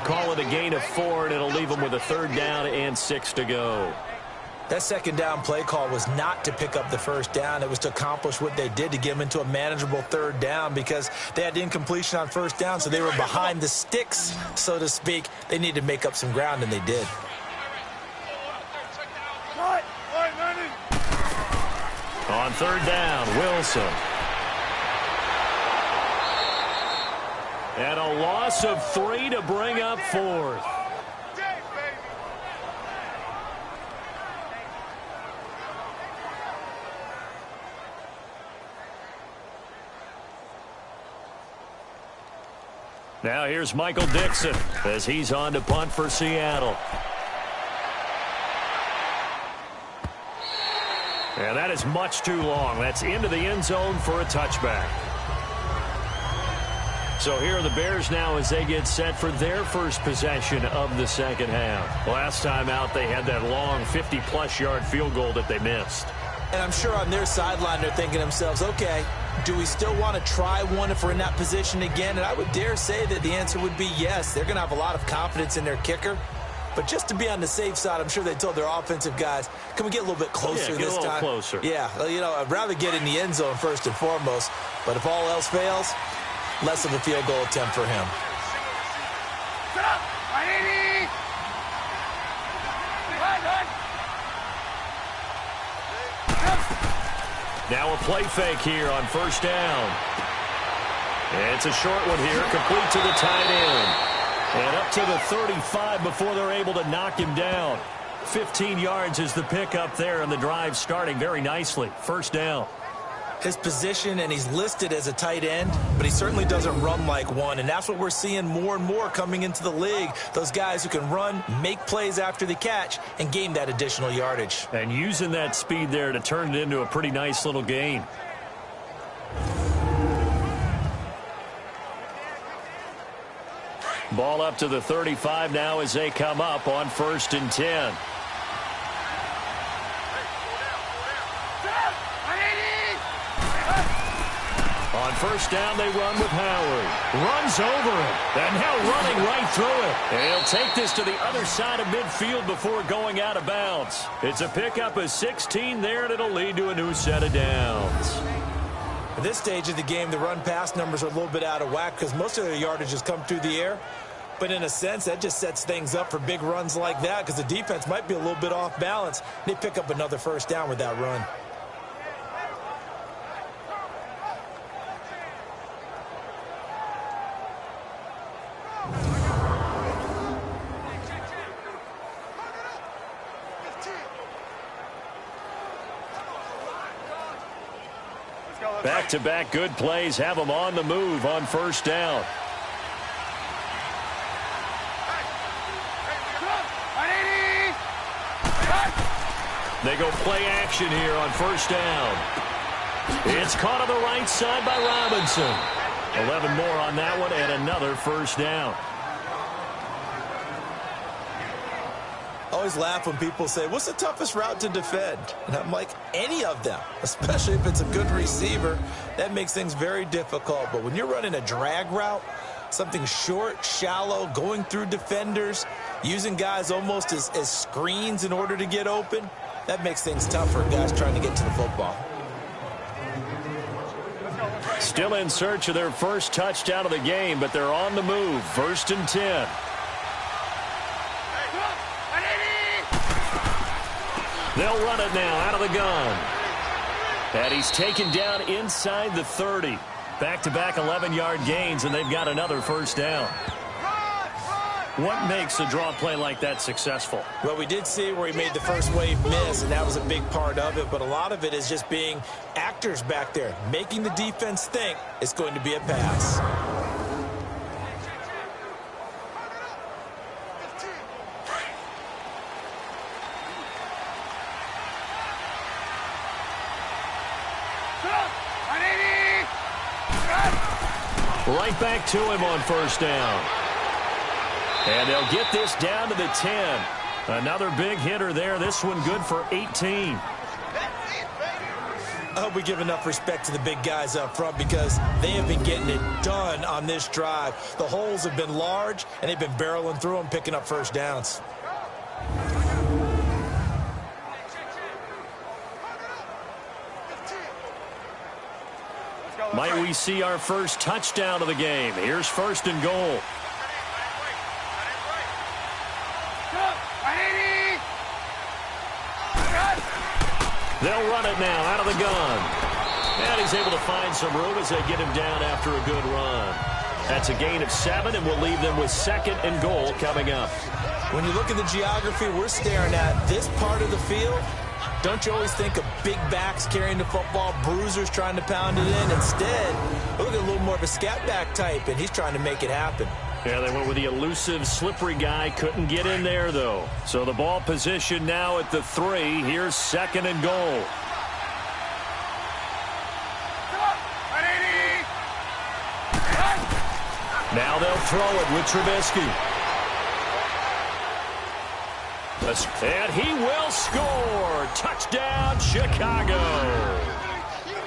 Call it a gain of 4, and it'll leave him with a 3rd down and 6 to go. That second down play call was not to pick up the first down. It was to accomplish what they did, to get them into a manageable 3rd down, because they had incompletion on first down, so they were behind the sticks, so to speak. They needed to make up some ground, and they did. On 3rd down, Wilson. And a loss of 3 to bring up 4th. Now here's Michael Dixon as he's on to punt for Seattle. And that is much too long. That's into the end zone for a touchback. So here are the Bears now as they get set for their first possession of the second half. Last time out, they had that long 50-plus yard field goal that they missed. And I'm sure on their sideline they're thinking to themselves, okay, do we still want to try one if we're in that position again? And I would dare say that the answer would be yes. They're going to have a lot of confidence in their kicker. But just to be on the safe side, I'm sure they told their offensive guys, can we get a little bit closer this time? Closer. Yeah, you know, I'd rather get in the end zone first and foremost. But if all else fails, less of a field goal attempt for him. Now a play fake here on first down. It's a short one here, complete to the tight end. And up to the 35 before they're able to knock him down. 15 yards is the pickup there, and the drive starting very nicely. First down. His position, and he's listed as a tight end, but he certainly doesn't run like one, and that's what we're seeing more and more coming into the league. Those guys who can run, make plays after the catch, and gain that additional yardage. And using that speed there to turn it into a pretty nice little gain. Ball up to the 35 now as they come up on 1st and 10. On 1st down, they run with Howard. Runs over it, and now running right through it. And he'll take this to the other side of midfield before going out of bounds. It's a pickup of 16 there, and it'll lead to a new set of downs. At this stage of the game, the run-pass numbers are a little bit out of whack because most of their yardage has come through the air. But in a sense, that just sets things up for big runs like that because the defense might be a little bit off balance. They pick up another 1st down with that run. Back-to-back good plays have them on the move on 1st down. They go play action here on 1st down. It's caught on the right side by Robinson. 11 more on that one and another 1st down. I always laugh when people say, what's the toughest route to defend? And I'm like, any of them, especially if it's a good receiver. That makes things very difficult. But when you're running a drag route, something short, shallow, going through defenders, using guys almost as screens in order to get open, that makes things tough for guys trying to get to the football. Still in search of their first touchdown of the game, but they're on the move. 1st and 10. They'll run it now out of the gun. And he's taken down inside the 30. Back-to-back 11-yard gains, and they've got another 1st down. What makes a draw play like that successful? Well, we did see where he made the first wave miss, and that was a big part of it. But a lot of it is just being actors back there, making the defense think it's going to be a pass. Right back to him on 1st down. And they'll get this down to the 10. Another big hitter there. This one good for 18. I hope we give enough respect to the big guys up front because they have been getting it done on this drive. The holes have been large, and they've been barreling through them, picking up 1st downs. Might we see our first touchdown of the game? Here's 1st and goal. They'll run it now out of the gun. And he's able to find some room as they get him down after a good run. That's a gain of 7, and we'll leave them with 2nd and goal coming up. When you look at the geography we're staring at, this part of the field, don't you always think of big backs carrying the football, bruisers trying to pound it in? Instead, look at a little more of a scat back type, and he's trying to make it happen. Yeah, they went with the elusive, slippery guy. Couldn't get in there, though. So the ball position now at the 3. Here's 2nd and goal. Now they'll throw it with Trubisky. And he will score. Touchdown, Chicago.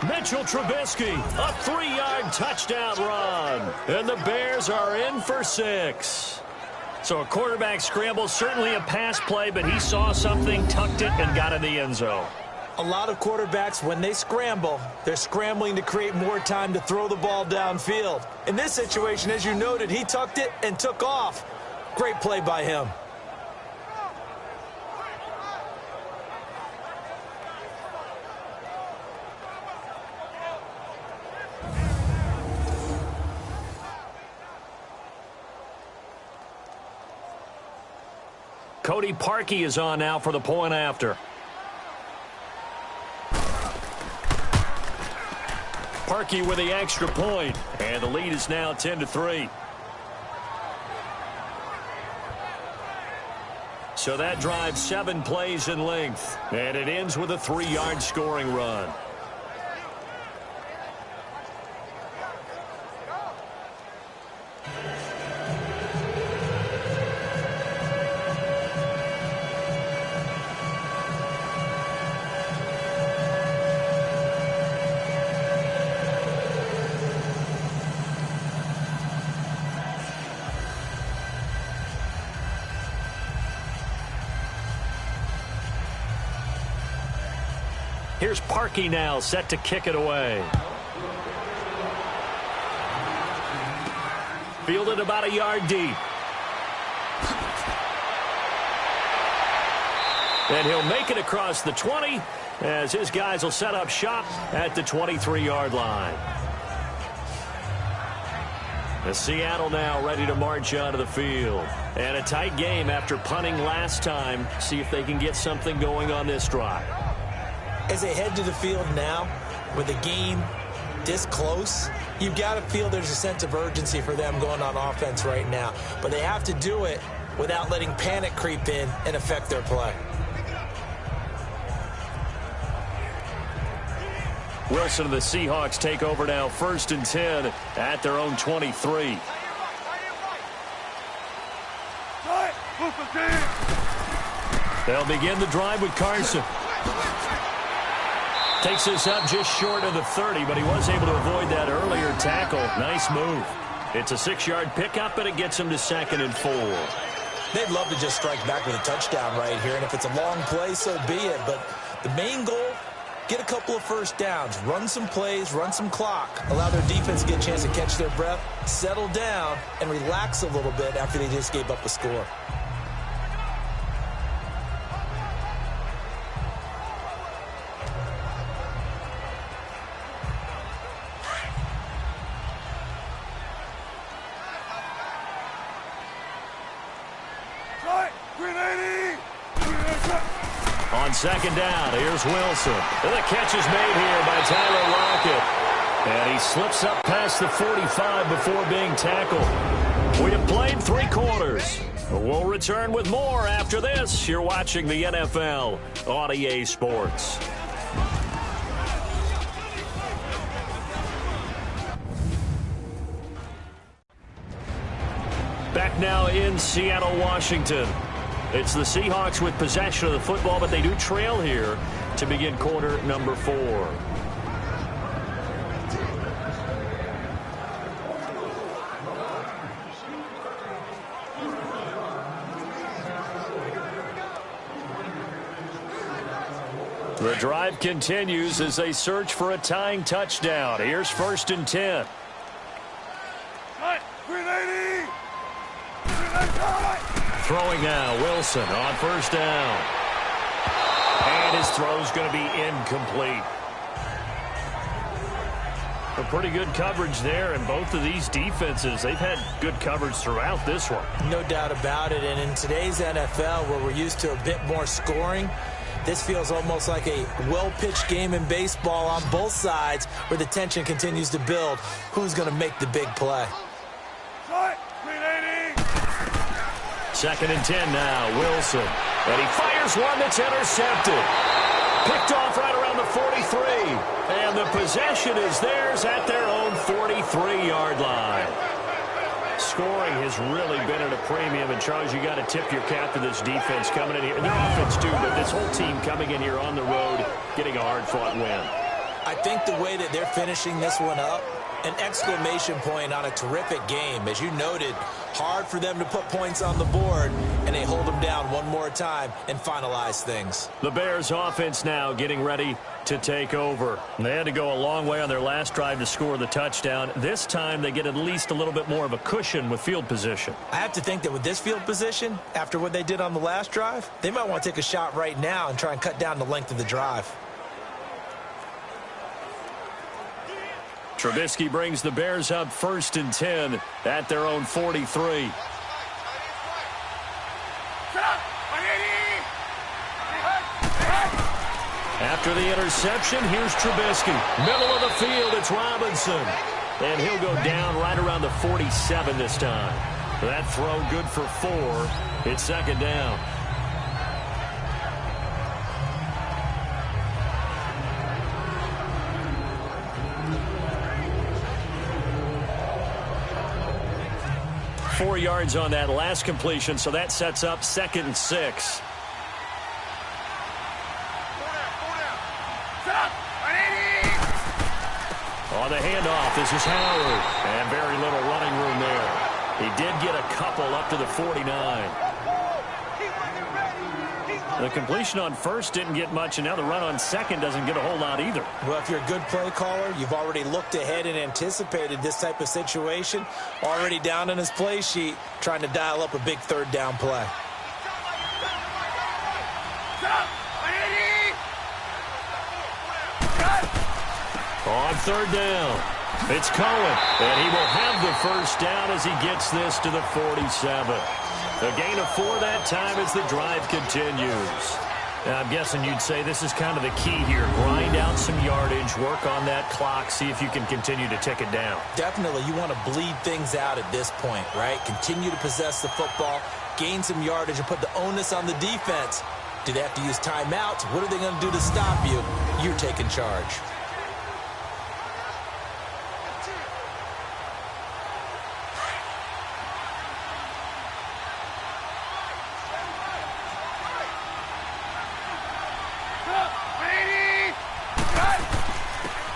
Mitchell Trubisky, a 3-yard touchdown run. And the Bears are in for 6. So a quarterback scramble, certainly a pass play, but he saw something, tucked it, and got in the end zone. A lot of quarterbacks, when they scramble, they're scrambling to create more time to throw the ball downfield. In this situation, as you noted, he tucked it and took off. Great play by him. Cody Parkey is on now for the point after. Parkey with the extra point, and the lead is now 10-3. So that drives 7 plays in length, and it ends with a 3-yard scoring run. Here's Parkey now, set to kick it away. Fielded about a yard deep. And he'll make it across the 20 as his guys will set up shop at the 23-yard line. The Seattle now ready to march onto the field. And a tight game after punting last time. See if they can get something going on this drive. As they head to the field now, with the game this close, you've got to feel there's a sense of urgency for them going on offense right now. But they have to do it without letting panic creep in and affect their play. Wilson and the Seahawks take over now, 1st and 10 at their own 23. They'll begin the drive with Carson. Takes this up just short of the 30, but he was able to avoid that earlier tackle. Nice move. It's a 6-yard pickup, and it gets him to 2nd and 4. They'd love to just strike back with a touchdown right here, and if it's a long play, so be it. But the main goal, get a couple of first downs, run some plays, run some clock, allow their defense to get a chance to catch their breath, settle down, and relax a little bit after they just gave up a score. On 2nd down, here's Wilson. And the catch is made here by Tyler Lockett. And he slips up past the 45 before being tackled. We have played 3 quarters. We'll return with more after this. You're watching the NFL on EA Sports. Back now in Seattle, Washington. It's the Seahawks with possession of the football, but they do trail here to begin quarter number 4. The drive continues as they search for a tying touchdown. Here's 1st and 10. Throwing now, Wilson on 1st down. And his throw's going to be incomplete. A pretty good coverage there, and both of these defenses, they've had good coverage throughout this one. No doubt about it, and in today's NFL, where we're used to a bit more scoring, this feels almost like a well-pitched game in baseball on both sides where the tension continues to build. Who's going to make the big play? 2nd and 10 now, Wilson. And he fires one that's intercepted. Picked off right around the 43. And the possession is theirs at their own 43-yard line. Scoring has really been at a premium. And, Charles, you got to tip your cap to this defense coming in here. And their offense, too, but this whole team coming in here on the road, getting a hard-fought win. I think the way that they're finishing this one up, an exclamation point on a terrific game. As you noted, hard for them to put points on the board, and they hold them down one more time and finalize things. The Bears offense now getting ready to take over. They had to go a long way on their last drive to score the touchdown. This time they get at least a little bit more of a cushion with field position. I have to think that with this field position, after what they did on the last drive, they might want to take a shot right now and try and cut down the length of the drive. Trubisky brings the Bears up 1st and 10 at their own 43. After the interception, here's Trubisky. Middle of the field, it's Robinson. And he'll go down right around the 47 this time. That throw good for 4. It's 2nd down. Four yards on that last completion, so that sets up 2nd and 6. On the handoff, this is Howard. And very little running room there. He did get a couple up to the 49. The completion on first didn't get much, and now the run on second doesn't get a whole lot either. Well, if you're a good play caller, you've already looked ahead and anticipated this type of situation. Already down in his play sheet, trying to dial up a big third down play. On third down, it's Cohen, and he will have the first down as he gets this to the 47. A gain of 4 that time as the drive continues. Now, I'm guessing you'd say this is kind of the key here. Grind out some yardage, work on that clock, see if you can continue to tick it down. Definitely, you want to bleed things out at this point, right? Continue to possess the football, gain some yardage, and put the onus on the defense. Do they have to use timeouts? What are they going to do to stop you? You're taking charge.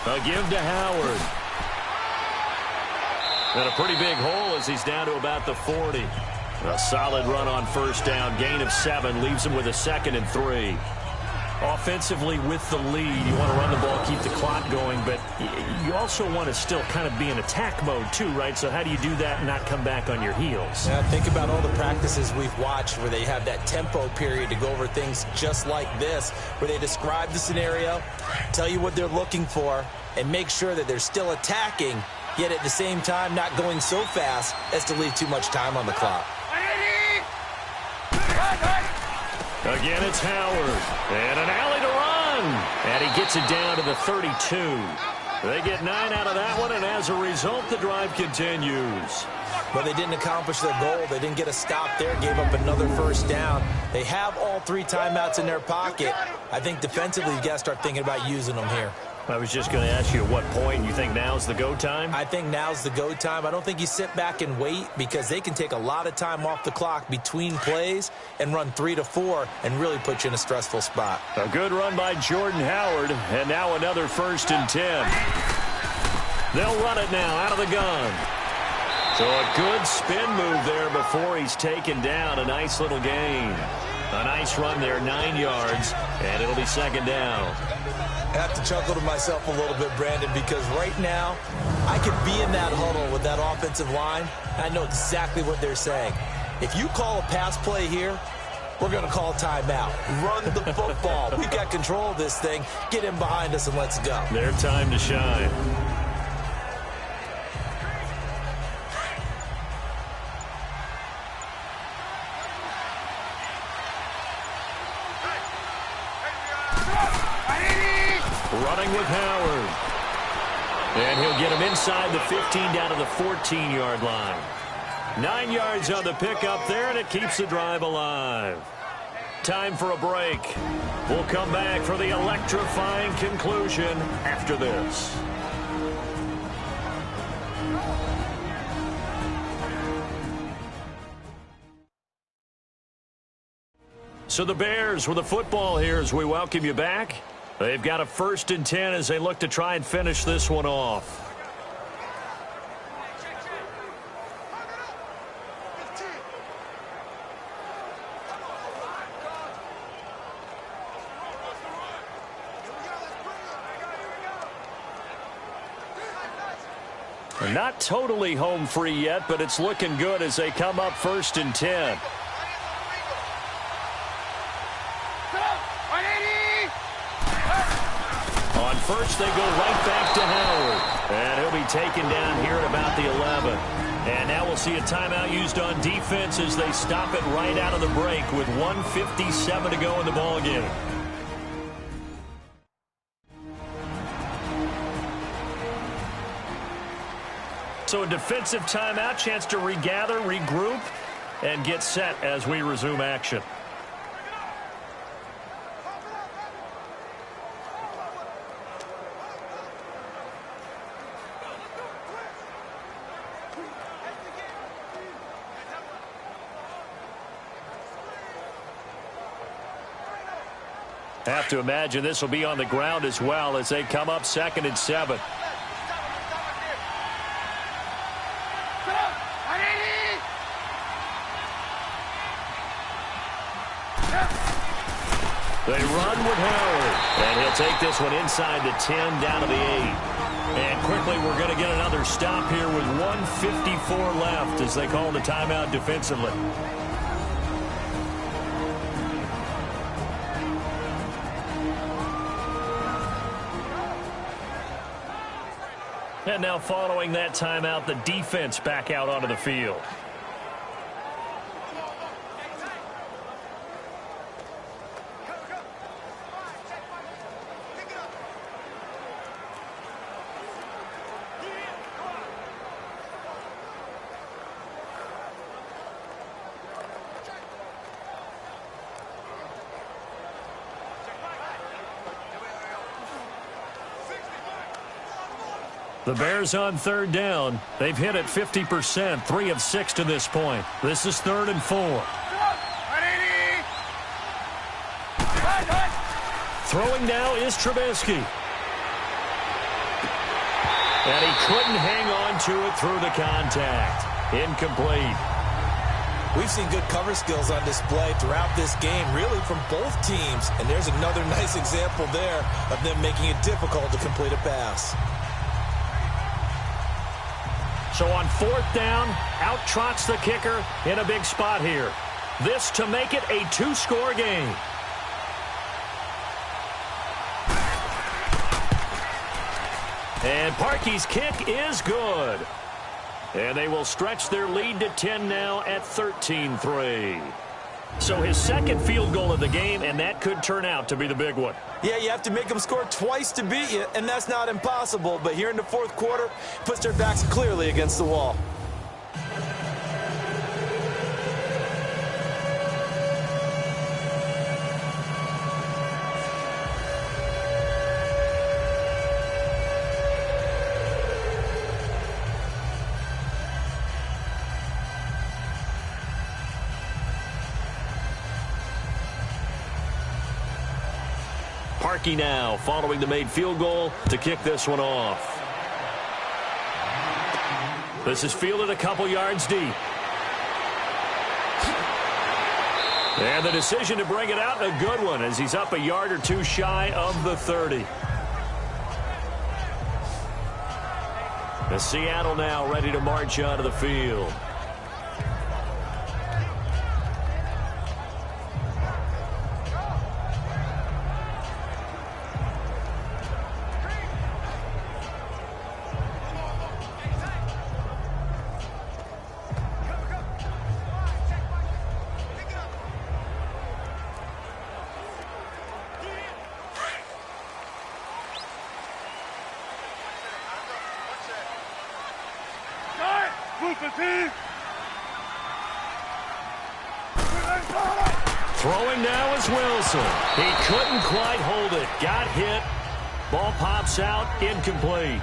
A give to Howard. And a pretty big hole as he's down to about the 40. A solid run on first down. Gain of 7 leaves him with a 2nd and 3. Offensively with the lead, you want to run the ball, keep the clock going, but you also want to still kind of be in attack mode too, right? So how do you do that and not come back on your heels? Yeah, think about all the practices we've watched where they have that tempo period to go over things just like this, where they describe the scenario, tell you what they're looking for, and make sure that they're still attacking, yet at the same time not going so fast as to leave too much time on the clock. Again, it's Howard. And an alley to run. And he gets it down to the 32. They get 9 out of that one, and as a result, the drive continues. But they didn't accomplish their goal. They didn't get a stop there, gave up another first down. They have all 3 timeouts in their pocket. I think defensively, you've got to start thinking about using them here. I was just going to ask you at what point you think now's the go time? I think now's the go time. I don't think you sit back and wait because they can take a lot of time off the clock between plays and run 3 to 4 and really put you in a stressful spot. A good run by Jordan Howard, and now another 1st and 10. They'll run it now out of the gun. So a good spin move there before he's taken down. A nice little gain. A nice run there, 9 yards, and it'll be 2nd down. I have to chuckle to myself a little bit, Brandon, because right now I could be in that huddle with that offensive line. I know exactly what they're saying. If you call a pass play here, we're going to call timeout. Run the football. We've got control of this thing. Get in behind us and let's go. Their time to shine. Running with Howard. And he'll get him inside the 15 down to the 14-yard line. 9 yards on the pickup there, and it keeps the drive alive. Time for a break. We'll come back for the electrifying conclusion after this. So the Bears with the football here as we welcome you back. They've got a 1st and 10 as they look to try and finish this one off. They're not totally home free yet, but it's looking good as they come up 1st and 10. On first, they go right back to Howard. And he'll be taken down here at about the 11. And now we'll see a timeout used on defense as they stop it right out of the break with 1:57 to go in the ballgame. So a defensive timeout, chance to regather, regroup, and get set as we resume action. Have to imagine this will be on the ground as well as they come up 2nd and 7. They run with Howard. And he'll take this one inside the 10, down to the 8. And quickly, we're going to get another stop here with 1:54 left as they call the timeout defensively. And now following that timeout, the defense back out onto the field. The Bears on third down. They've hit it 50%, 3 of 6 to this point. This is 3rd and 4. Throwing now is Trubisky. And he couldn't hang on to it through the contact. Incomplete. We've seen good cover skills on display throughout this game, really from both teams. And there's another nice example there of them making it difficult to complete a pass. So on 4th down, out trots the kicker in a big spot here. This to make it a 2-score game. And Parkey's kick is good. And they will stretch their lead to 10 now at 13-3. So his second field goal of the game, and that could turn out to be the big one. Yeah, you have to make them score twice to beat you, and that's not impossible. But here in the 4th quarter, puts their backs clearly against the wall. Parkey now following the made field goal to kick this one off. This is fielded a couple yards deep. And the decision to bring it out, a good one, as he's up a yard or two shy of the 30. The Seattle now ready to march onto the field. Throwing now is Wilson. He couldn't quite hold it. Got hit. Ball pops out. Incomplete.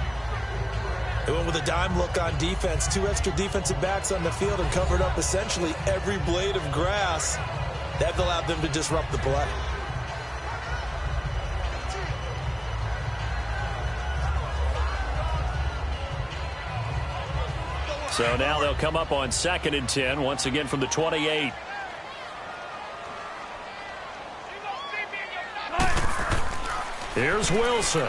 They went with a dime look on defense. 2 extra defensive backs on the field and covered up essentially every blade of grass. That allowed them to disrupt the play. So now they'll come up on 2nd and 10, once again from the 28. Here's Wilson.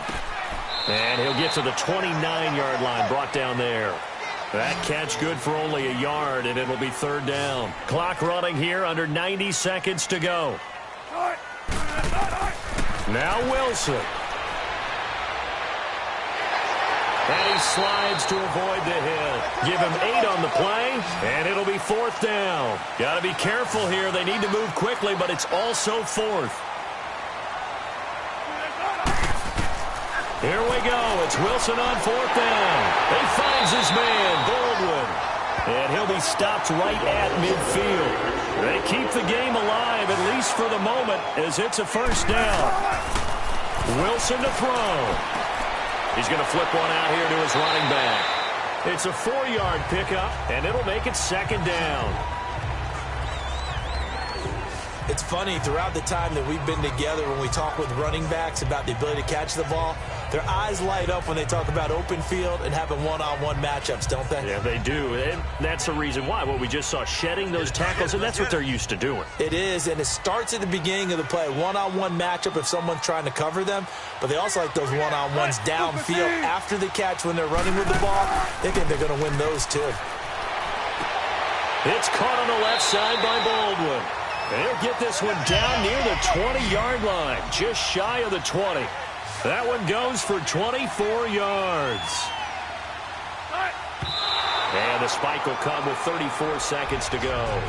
And he'll get to the 29-yard line, brought down there. That catch good for only a yard, and it'll be 3rd down. Clock running here, under 90 seconds to go. Now Wilson. And he slides to avoid the hit. Give him 8 on the play, and it'll be 4th down. Got to be careful here. They need to move quickly, but it's also 4th. Here we go. It's Wilson on 4th down. He finds his man, Baldwin. And he'll be stopped right at midfield. They keep the game alive, at least for the moment, as it's a 1st down. Wilson to throw. He's going to flip one out here to his running back. It's a 4-yard pickup, and it'll make it 2nd down. It's funny, throughout the time that we've been together, when we talk with running backs about the ability to catch the ball, Their eyes light up when they talk about open field and having one-on-one matchups, don't they? Yeah, they do. And that's the reason why. What we just saw, shedding those tackles, and that's what they're used to doing. It is, and it starts at the beginning of the play. One-on-one matchup if someone's trying to cover them, but they also like those one-on-ones downfield after the catch when they're running with the ball. They think they're going to win those, too. It's caught on the left side by Baldwin. And he'll get this one down near the 20-yard line, just shy of the 20. That one goes for 24 yards. And the spike will come with 34 seconds to go.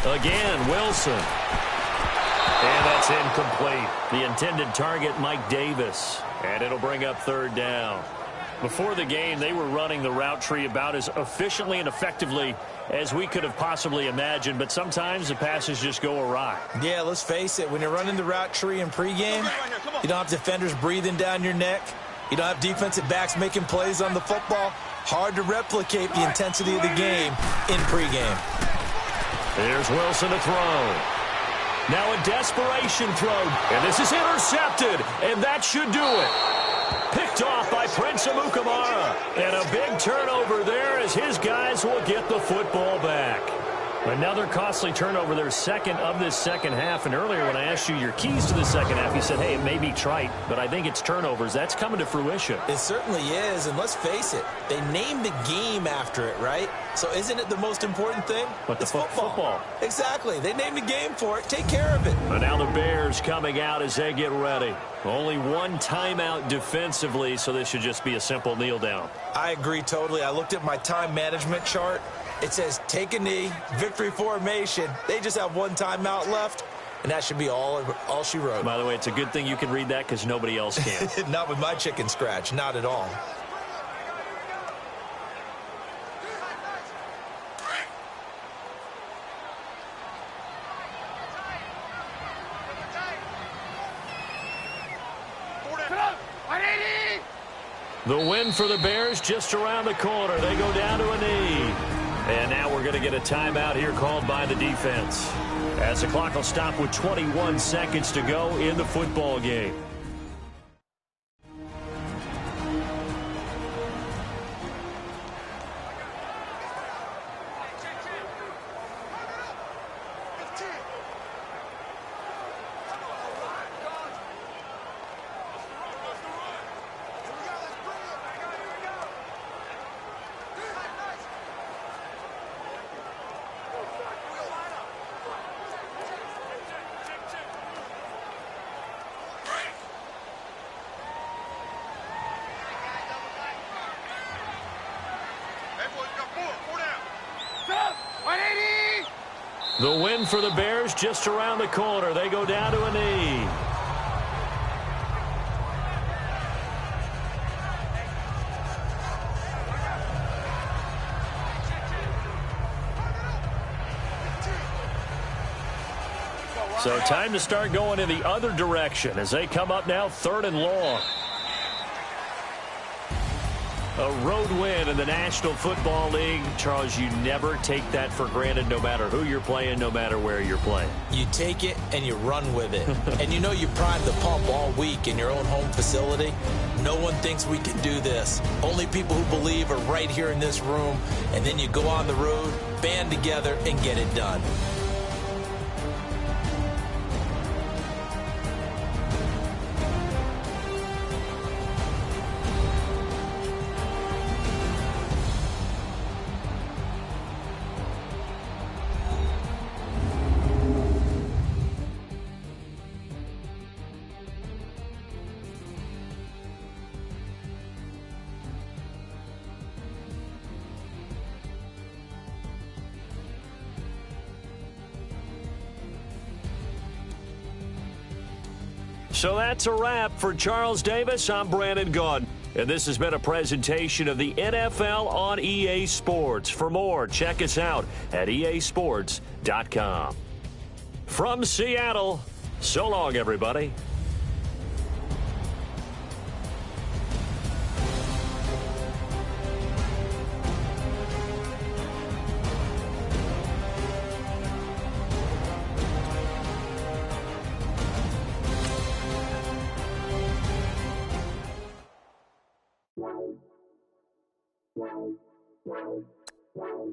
Again, Wilson. And that's incomplete. The intended target, Mike Davis. And it'll bring up third down. Before the game, they were running the route tree about as efficiently and effectively as we could have possibly imagined, but sometimes the passes just go awry. Yeah, let's face it. When you're running the route tree in pregame, you don't have defenders breathing down your neck. You don't have defensive backs making plays on the football. Hard to replicate the intensity of the game in pregame. There's Wilson to throw. Now a desperation throw, and this is intercepted, and that should do it. Picked off by Prince Amukamara, and a big turnover there as his guys will get the football back. Another costly turnover, their second of this second half. And earlier when I asked you your keys to the second half, you said, hey, it may be trite, but I think it's turnovers. That's coming to fruition. It certainly is, and let's face it, they named the game after it, right? So isn't it the most important thing? But it's football. Exactly. They named the game for it. Take care of it. And now the Bears coming out as they get ready. Only one timeout defensively, so this should just be a simple kneel down. I agree totally. I looked at my time management chart. It says take a knee, victory formation. They just have one timeout left, and that should be all she wrote. By the way, it's a good thing you can read that because nobody else can. Not with my chicken scratch. Not at all. The win for the Bears just around the corner. They go down to a knee. And now we're going to get a timeout here called by the defense, as the clock will stop with 21 seconds to go in the football game. The win for the Bears just around the corner. They go down to a knee. So time to start going in the other direction as they come up now 3rd and long. A road win in the National Football League. Charles, you never take that for granted no matter who you're playing, no matter where you're playing. You take it and you run with it. And you know you prime the pump all week in your own home facility. No one thinks we can do this. Only people who believe are right here in this room. And then you go on the road, band together, and get it done. So that's a wrap for Charles Davis. I'm Brandon Gaudin. And this has been a presentation of the NFL on EA Sports. For more, check us out at easports.com. From Seattle, so long, everybody. Wow.